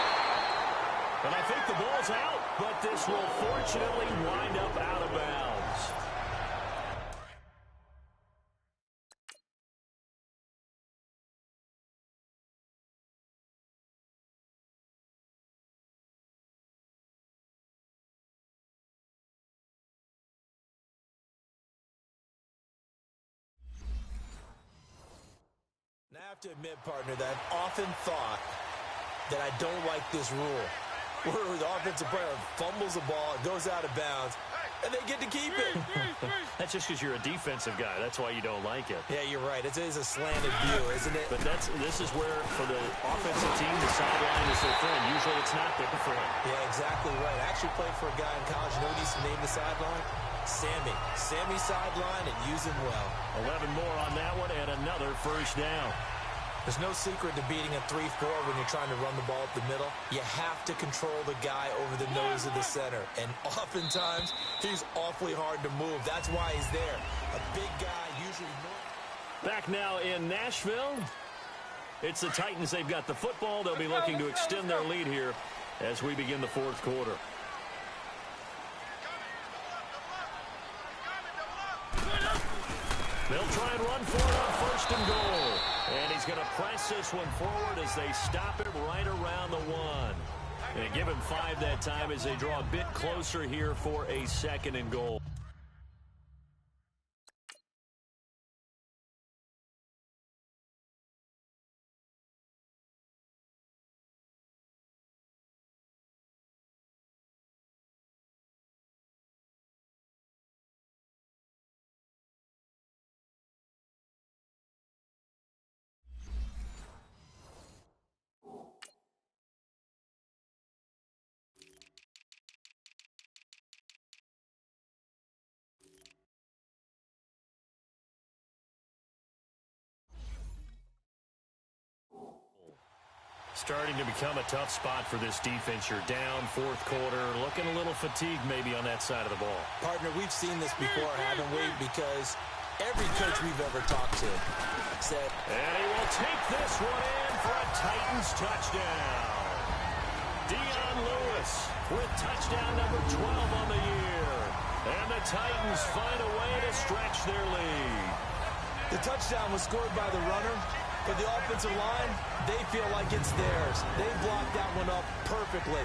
And I think the ball's out, but this will fortunately wind up out of bounds. Now, I have to admit, partner, that I've often thought that I don't like this rule, where the offensive player fumbles the ball, it goes out of bounds, and they get to keep it. That's just because you're a defensive guy. That's why you don't like it. Yeah, you're right. It is a slanted view, isn't it? But this is where, for the offensive team, the sideline is their friend. Usually it's not their friend. Yeah, exactly right. I actually played for a guy in college. You know what he used to name the sideline? Sammy. Sammy sideline and use him well. 11 more on that one and another 1st down. There's no secret to beating a 3-4 when you're trying to run the ball up the middle. You have to control the guy over the nose of the center. And oftentimes, he's awfully hard to move. That's why he's there. A big guy, usually more. Back now in Nashville. It's the Titans. They've got the football. They'll be looking to extend their lead here as we begin the 4th quarter. They'll try and run for it on 1st and goal. And he's going to press this one forward as they stop it right around the 1. And give him 5 that time as they draw a bit closer here for a 2nd and goal. Starting to become a tough spot for this defense. You're down fourth quarter, looking a little fatigued maybe on that side of the ball. Partner, we've seen this before, haven't we? Because every coach we've ever talked to said... And he will take this one in for a Titans touchdown. Dion Lewis with touchdown number 12 on the year. And the Titans find a way to stretch their lead. The touchdown was scored by the runner, but the offensive line, they feel like it's theirs. They blocked that one up perfectly.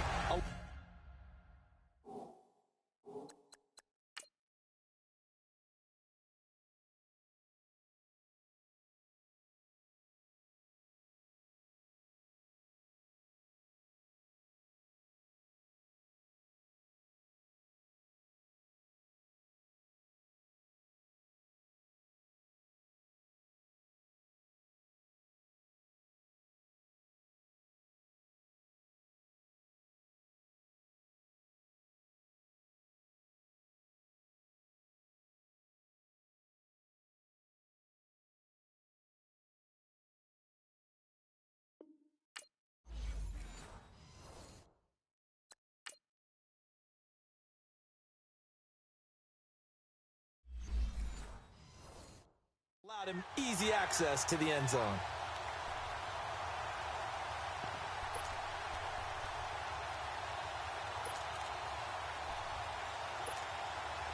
Allowed him easy access to the end zone.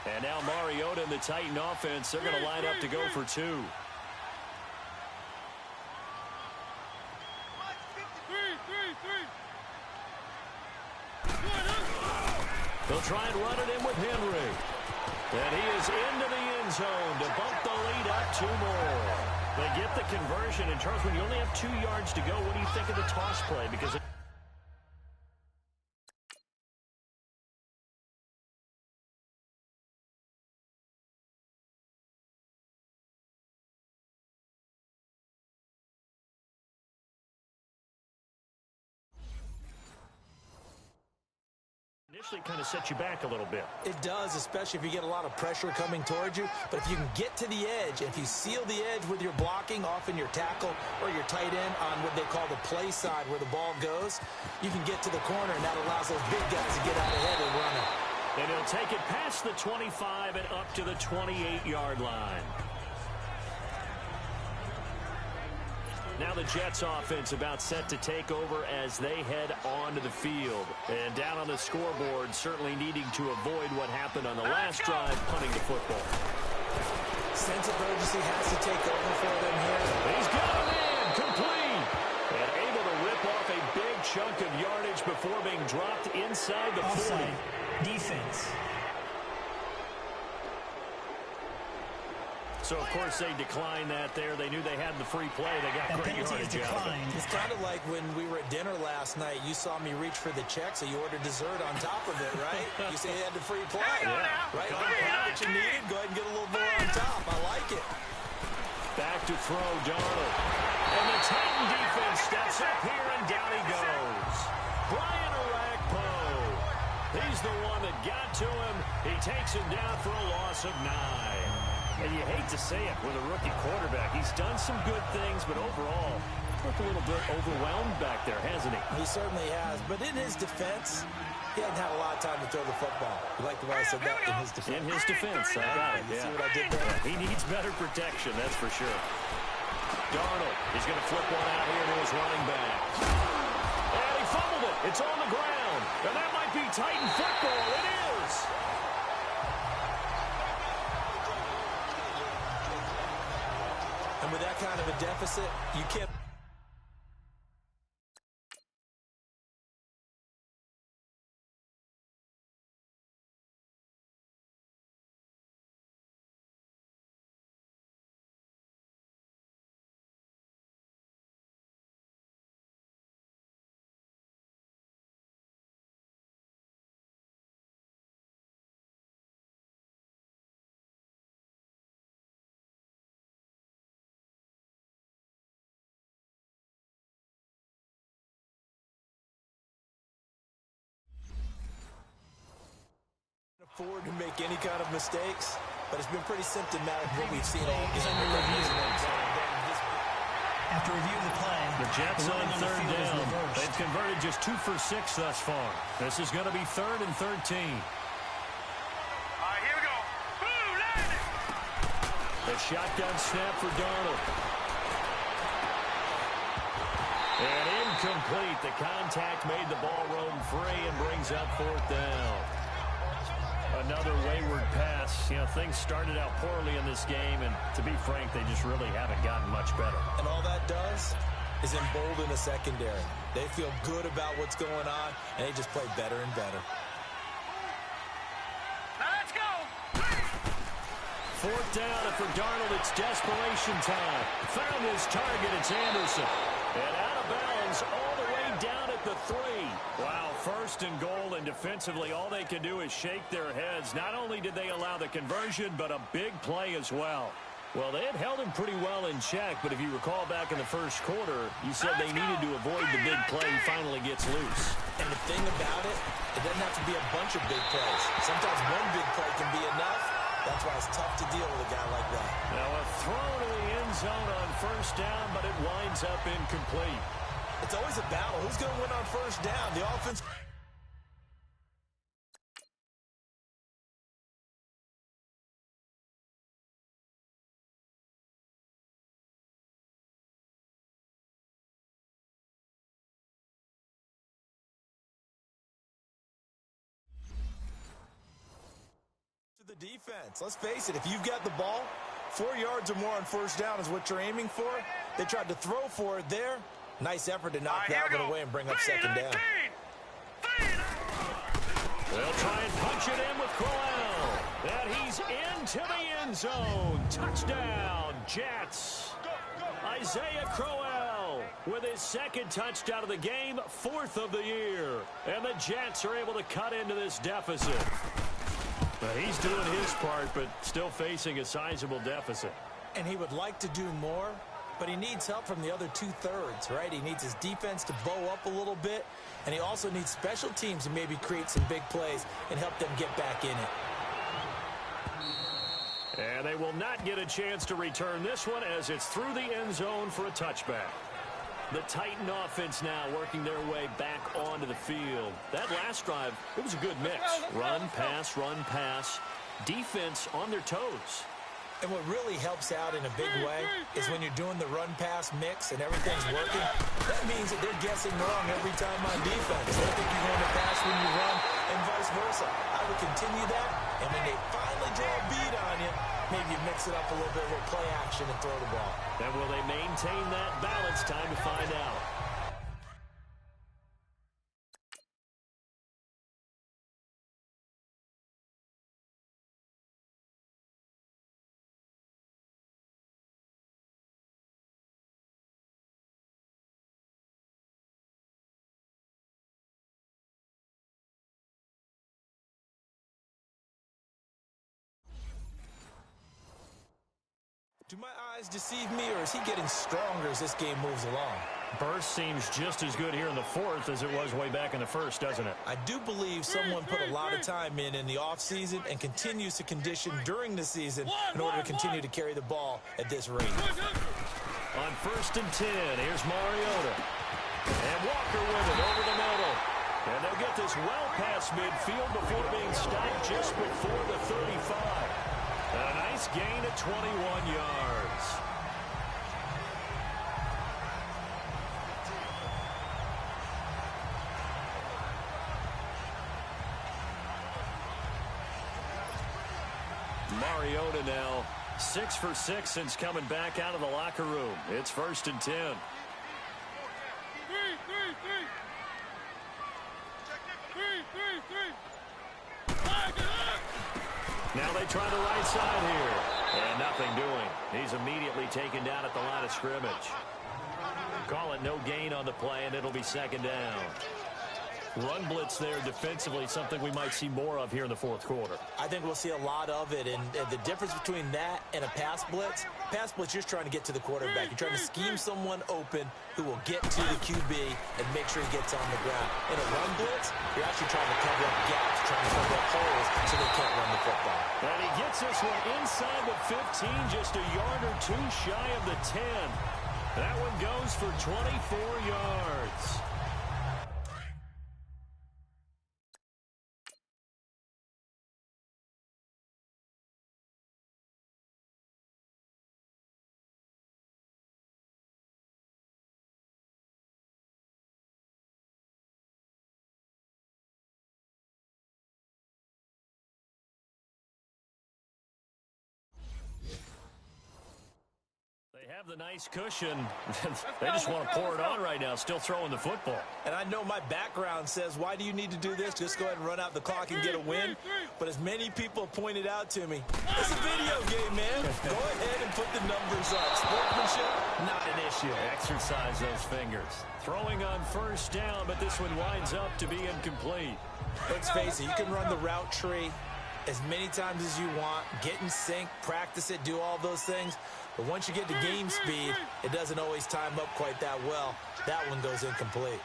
And now Mariota and the Titan offense, they're going to line up to go for two. They'll try and run it in with Henry. And he is into the end zone to bump the lead up 2 more. They get the conversion. And, Charles, when you only have 2 yards to go, what do you think of the toss play? Because initially kind of set you back a little bit. It does, especially if you get a lot of pressure coming towards you. But if you can get to the edge, if you seal the edge with your blocking, often your tackle or your tight end on what they call the play side where the ball goes, you can get to the corner, and that allows those big guys to get out ahead and run it. And he'll take it past the 25 and up to the 28-yard line. Now the Jets offense about set to take over as they head onto the field. And down on the scoreboard, certainly needing to avoid what happened on the last drive, punting the football. Sense of urgency has to take over for them here. He's got him in, complete. And able to rip off a big chunk of yardage before being dropped inside the 40. Offside. Defense. So, of course, they declined that there. They knew they had the free play. They got That great penalty is yardage out of it. declined. It's kind of like when we were at dinner last night. You saw me reach for the check, so you ordered dessert on top of it, right? You say you had the free play. Yeah. Right? What you needed, go ahead and get a little more on top. I like it. Back to throw, Darnold. And the Titan defense steps up here, and down he goes. Brian Orakpo. He's the one that got to him. He takes him down for a loss of 9. And you hate to say it with a rookie quarterback. He's done some good things, but overall, looked a little bit overwhelmed back there, hasn't he? He certainly has. But in his defense, he hadn't had a lot of time to throw the football. You like the way I said that? In his defense. In his defense, I got it. You Yeah. see what I did there? He needs better protection, that's for sure. Darnold is going to flip one out here to his running back. And he fumbled it. It's on the ground. And that might be Titan football. It is. And with that kind of a deficit, you can't... afford to make any kind of mistakes, but it's been pretty symptomatic what we've seen all game. After review of the play, The Jets the on ruling the third field is down. reversed. They've converted just 2 for 6 thus far. This is going to be 3rd and 13. All right, here we go. Boom, landed. The shotgun snap for Darnold. And incomplete. The contact made the ball roam free and brings up 4th down. Another wayward pass. You know, things started out poorly in this game, and to be frank, they just really haven't gotten much better. And all that does is embolden the secondary. They feel good about what's going on, and they just play better and better. Now let's go. 4th down, and for Darnold, it's desperation time. Found his target. It's Anderson. And out of bounds all the way down at the 3. Wow, 1st and goal, and defensively all they can do is shake their heads. Not only did they allow the conversion, but a big play as well. Well, they had held him pretty well in check, but if you recall back in the first quarter, you said they needed to avoid the big play. He finally gets loose. And the thing about it, it doesn't have to be a bunch of big plays. Sometimes one big play can be enough. That's why it's tough to deal with a guy like that. Now a throw to the end zone on 1st down, but it winds up incomplete. It's always a battle. Who's going to win on 1st down? The offense. The defense. Let's face it, if you've got the ball, 4 yards or more on 1st down is what you're aiming for. They tried to throw for it there. Nice effort to knock that one away and bring up 2nd down. They'll try and punch it in with Crowell. And he's into the end zone. Touchdown, Jets. Isaiah Crowell with his 2nd touchdown of the game, 4th of the year. And the Jets are able to cut into this deficit. But he's doing his part, but still facing a sizable deficit. And he would like to do more, but he needs help from the other 2/3, right? He needs his defense to bow up a little bit, and he also needs special teams to maybe create some big plays and help them get back in it. And they will not get a chance to return this one as it's through the end zone for a touchback. The Titan offense now working their way back onto the field. That last drive, it was a good mix. Run, pass, defense on their toes. And what really helps out in a big way is when you're doing the run-pass mix and everything's working, that means that they're guessing wrong every time on defense. They think you're going to pass when you run and vice versa. I would continue that, and when they finally draw a beat on you, maybe you mix it up a little bit, a little play action, and throw the ball. And will they maintain that balance? Time to find out. Do my eyes deceive me, or is he getting stronger as this game moves along? Burst seems just as good here in the 4th as it was way back in the 1st, doesn't it? I do believe someone put a lot of time in the offseason and continues to condition during the season in order to continue to carry the ball at this rate. On 1st and 10, here's Mariota. And Walker with it over the middle. And they'll get this well past midfield before being stopped just before the 35. A nice gain of 21 yards. Mariota now 6 for 6 since coming back out of the locker room. It's 1st and 10. Now they try the right side here. And nothing doing. He's immediately taken down at the line of scrimmage. Call it no gain on the play, and it'll be 2nd down. Run blitz there defensively, something we might see more of here in the 4th quarter. I think we'll see a lot of it, and the difference between that and a pass blitz, you're just trying to get to the quarterback. You're trying to scheme someone open who will get to the QB and make sure he gets on the ground. In a run blitz, you're actually trying to cover up gaps, trying to cover up holes so they can't run the football. And he gets this one inside the 15, just a yard or two shy of the 10. That one goes for 24 yards. They have the nice cushion. They just want to pour it on right now, still throwing the football. And I know my background says, why do you need to do this? Just go ahead and run out the clock and get a win. But as many people pointed out to me, it's a video game, man. Go ahead and put the numbers up. Sportsmanship, not an issue. Exercise those fingers. Throwing on first down, but this one winds up to be incomplete. Let's face it, you can run the route tree as many times as you want, get in sync, practice it, do all those things. But once you get to game speed, it doesn't always time up quite that well. That one goes incomplete.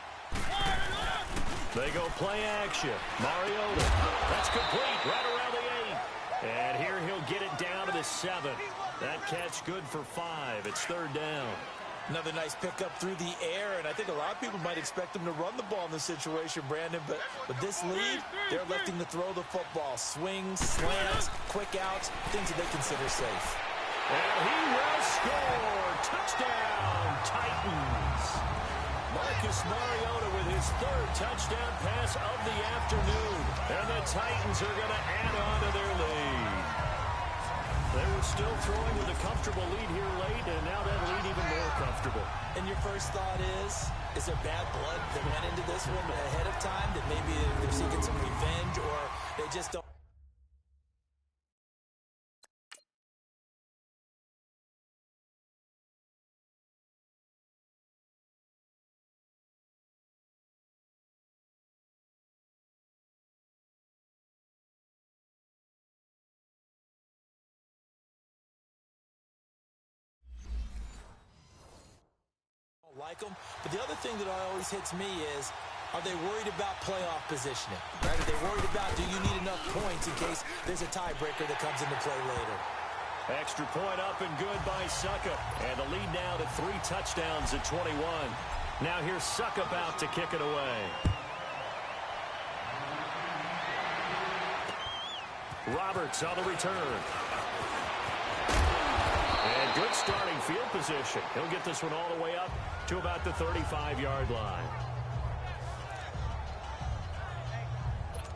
They go play action. Mariota. That's complete right around the 8. And here he'll get it down to the 7. That catch good for 5. It's third down. Another nice pickup through the air, and I think a lot of people might expect him to run the ball in this situation, Brandon, but with this lead, they're electing to throw the football. Swings, slants, quick outs, things that they consider safe. And he will score. Touchdown, Titans. Marcus Mariota with his third touchdown pass of the afternoon. And the Titans are going to add on to their lead. They were still throwing with a comfortable lead here late, and now that lead even more comfortable. And your first thought is there bad blood that went into this one ahead of time, that maybe they're seeking some revenge, or they just don't? Like them. But the other thing that always hits me is, are they worried about playoff positioning? Right? Are they worried about, do you need enough points in case there's a tiebreaker that comes into play later? Extra point up and good by Suckup. And the lead now to 3 touchdowns at 21. Now here's Suckup out to kick it away. Roberts on the return. And good starting field position. He'll get this one all the way up to about the 35-yard line.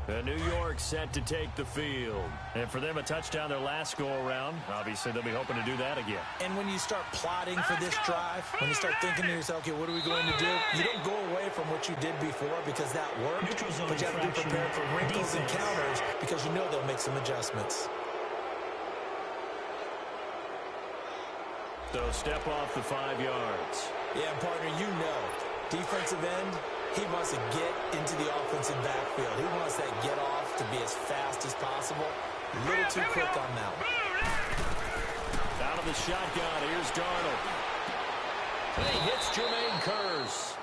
And New York set to take the field. And for them, a touchdown their last go-around. Obviously, they'll be hoping to do that again. And when you start plotting for this drive, when you start thinking to yourself, okay, what are we going to do? You don't go away from what you did before because that worked. But you have to be prepared for wrinkles and counters because you know they'll make some adjustments. So step off the 5 yards. Yeah, partner, you know, defensive end, he wants to get into the offensive backfield. He wants that get off to be as fast as possible. A little too quick on that one. Out of the shotgun, here's Darnold. And he hits Jermaine Kearse.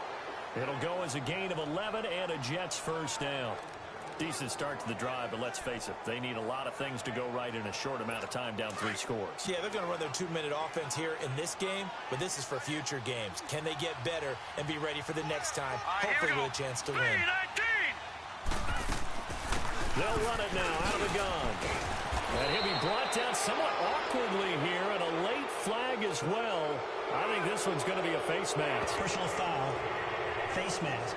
It'll go as a gain of 11 and a Jets first down. Decent start to the drive, but let's face it, they need a lot of things to go right in a short amount of time, down 3 scores. Yeah, they're going to run their 2-minute offense here in this game, but this is for future games. Can they get better and be ready for the next time, hopefully with a chance to win? They'll run it now out of the gun. And he'll be brought down somewhat awkwardly here, and a late flag as well. I think this one's going to be a face mask. Personal foul, face mask,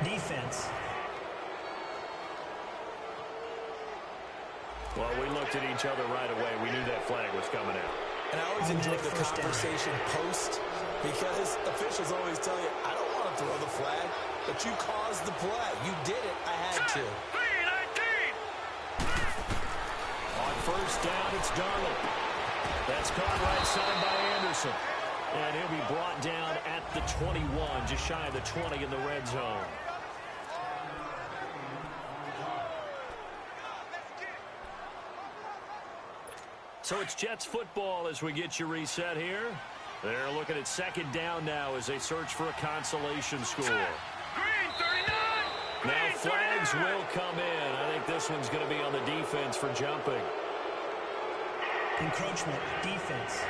defense. Well, we looked at each other right away. We knew that flag was coming out. And I always enjoy the conversation post because officials always tell you, I don't want to throw the flag, but you caused the play. You did it. I had to. On first down, it's Darnold. That's caught right side by Anderson. And he'll be brought down at the 21, just shy of the 20 in the red zone. So it's Jets football as we get you reset here. They're looking at second down now as they search for a consolation score. Now flags will come in. I think this one's going to be on the defense for jumping. Encroachment, defense.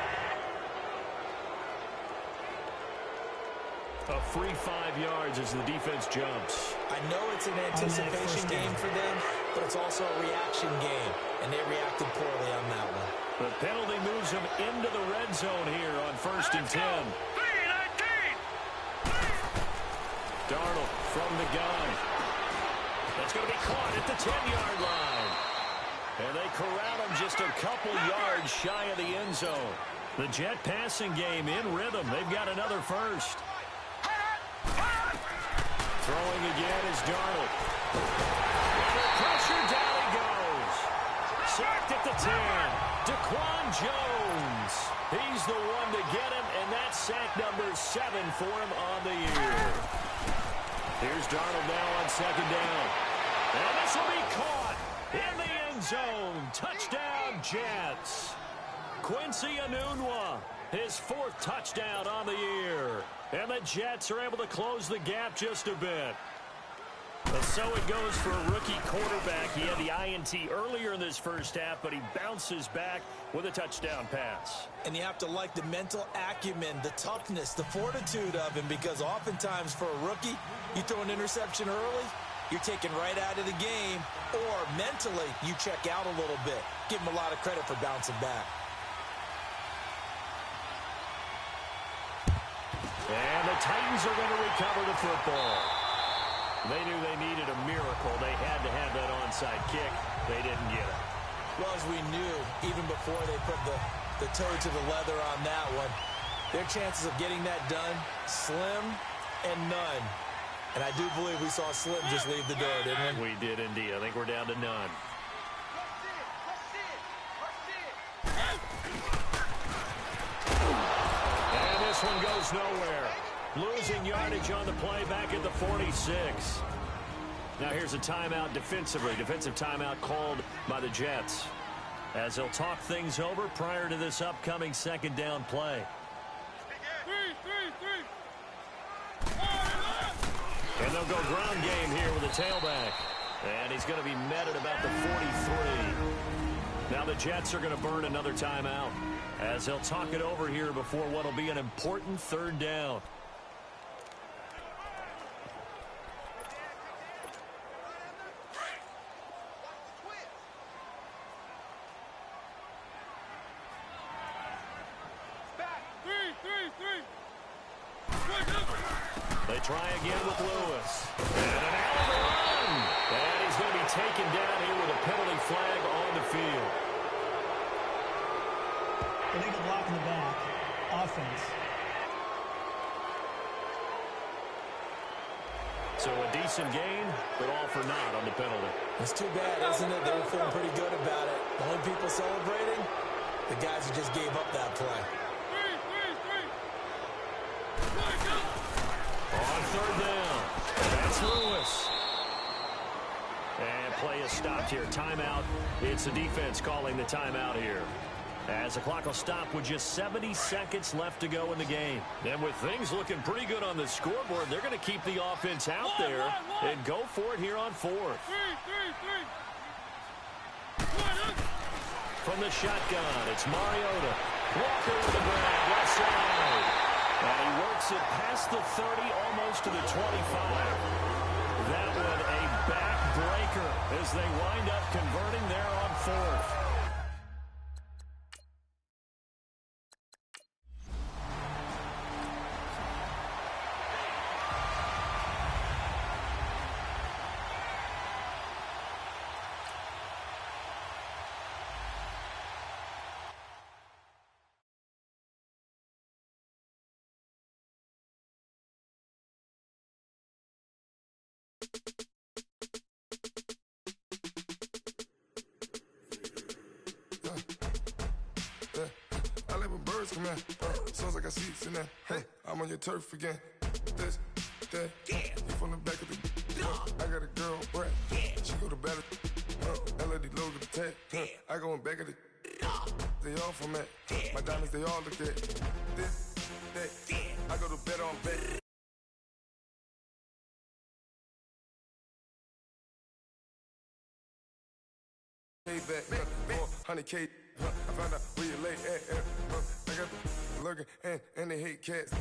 A free 5 yards as the defense jumps. I know it's an anticipation game for them, but it's also a reaction game, and they reacted poorly on that one. The penalty moves them into the red zone here on 1st and 10. Darnold from the gun. That's going to be caught at the 10-yard line. And they corral him just a couple yards shy of the end zone. The Jet passing game in rhythm. They've got another first. Throwing again is Darnold. Under pressure, down he goes. Sacked at the 10. Daquan Jones. He's the one to get him, and that's sack number 7 for him on the year. Here's Darnold now on 2nd down. And this will be caught in the end zone. Touchdown, Jets. Quincy Enunwa, his 4th touchdown on the year. And the Jets are able to close the gap just a bit. So it goes for a rookie quarterback. He had the INT earlier in this first half, but he bounces back with a touchdown pass. And you have to like the mental acumen, the toughness, the fortitude of him, because oftentimes for a rookie, you throw an interception early, you're taken right out of the game, or mentally you check out a little bit. Give him a lot of credit for bouncing back. And the Titans are going to recover the football. They knew they needed a miracle. They had to have that onside kick. They didn't get it. Well, as we knew, even before they put the toe to the leather on that one, their chances of getting that done, slim and none. And I do believe we saw Slim just leave the door, didn't we? We did indeed. I think we're down to none. And this one goes nowhere. Losing yardage on the play back at the 46. Now here's a timeout defensively. Defensive timeout called by the Jets, as they'll talk things over prior to this upcoming 2nd down play. And they'll go ground game here with a tailback. And he's going to be met at about the 43. Now the Jets are going to burn another timeout, as they'll talk it over here before what will be an important 3rd down. They try again with Lewis. And an alley to run. And he's going to be taken down here with a penalty flag on the field. Illegal block in the back. Offense. So a decent gain, but all for naught on the penalty. It's too bad, isn't it? They were feeling pretty good about it. The only people celebrating, the guys who just gave up that play. On 3rd down, that's Lewis. And play is stopped here. Timeout. It's the defense calling the timeout here, as the clock will stop with just 70 seconds left to go in the game. And with things looking pretty good on the scoreboard, they're going to keep the offense out there and go for it here on 4th. From the shotgun, it's Mariota. Walker with the grab, left side. And he works it past the 30, almost to the 25. That one a backbreaker as they wind up converting there on 4th. I let my birds come in. Sounds like I seats in there. Hey, I'm on your turf again. This, that, you from the back of the. I got a girl, Brad. She go to battle. LED logo the tag. I go in back of the. They all from that. My diamonds, they all look at. This, that. I go to bed on bed. Back, 400K. I found out where you lay at. I got the lurking and they hate cats.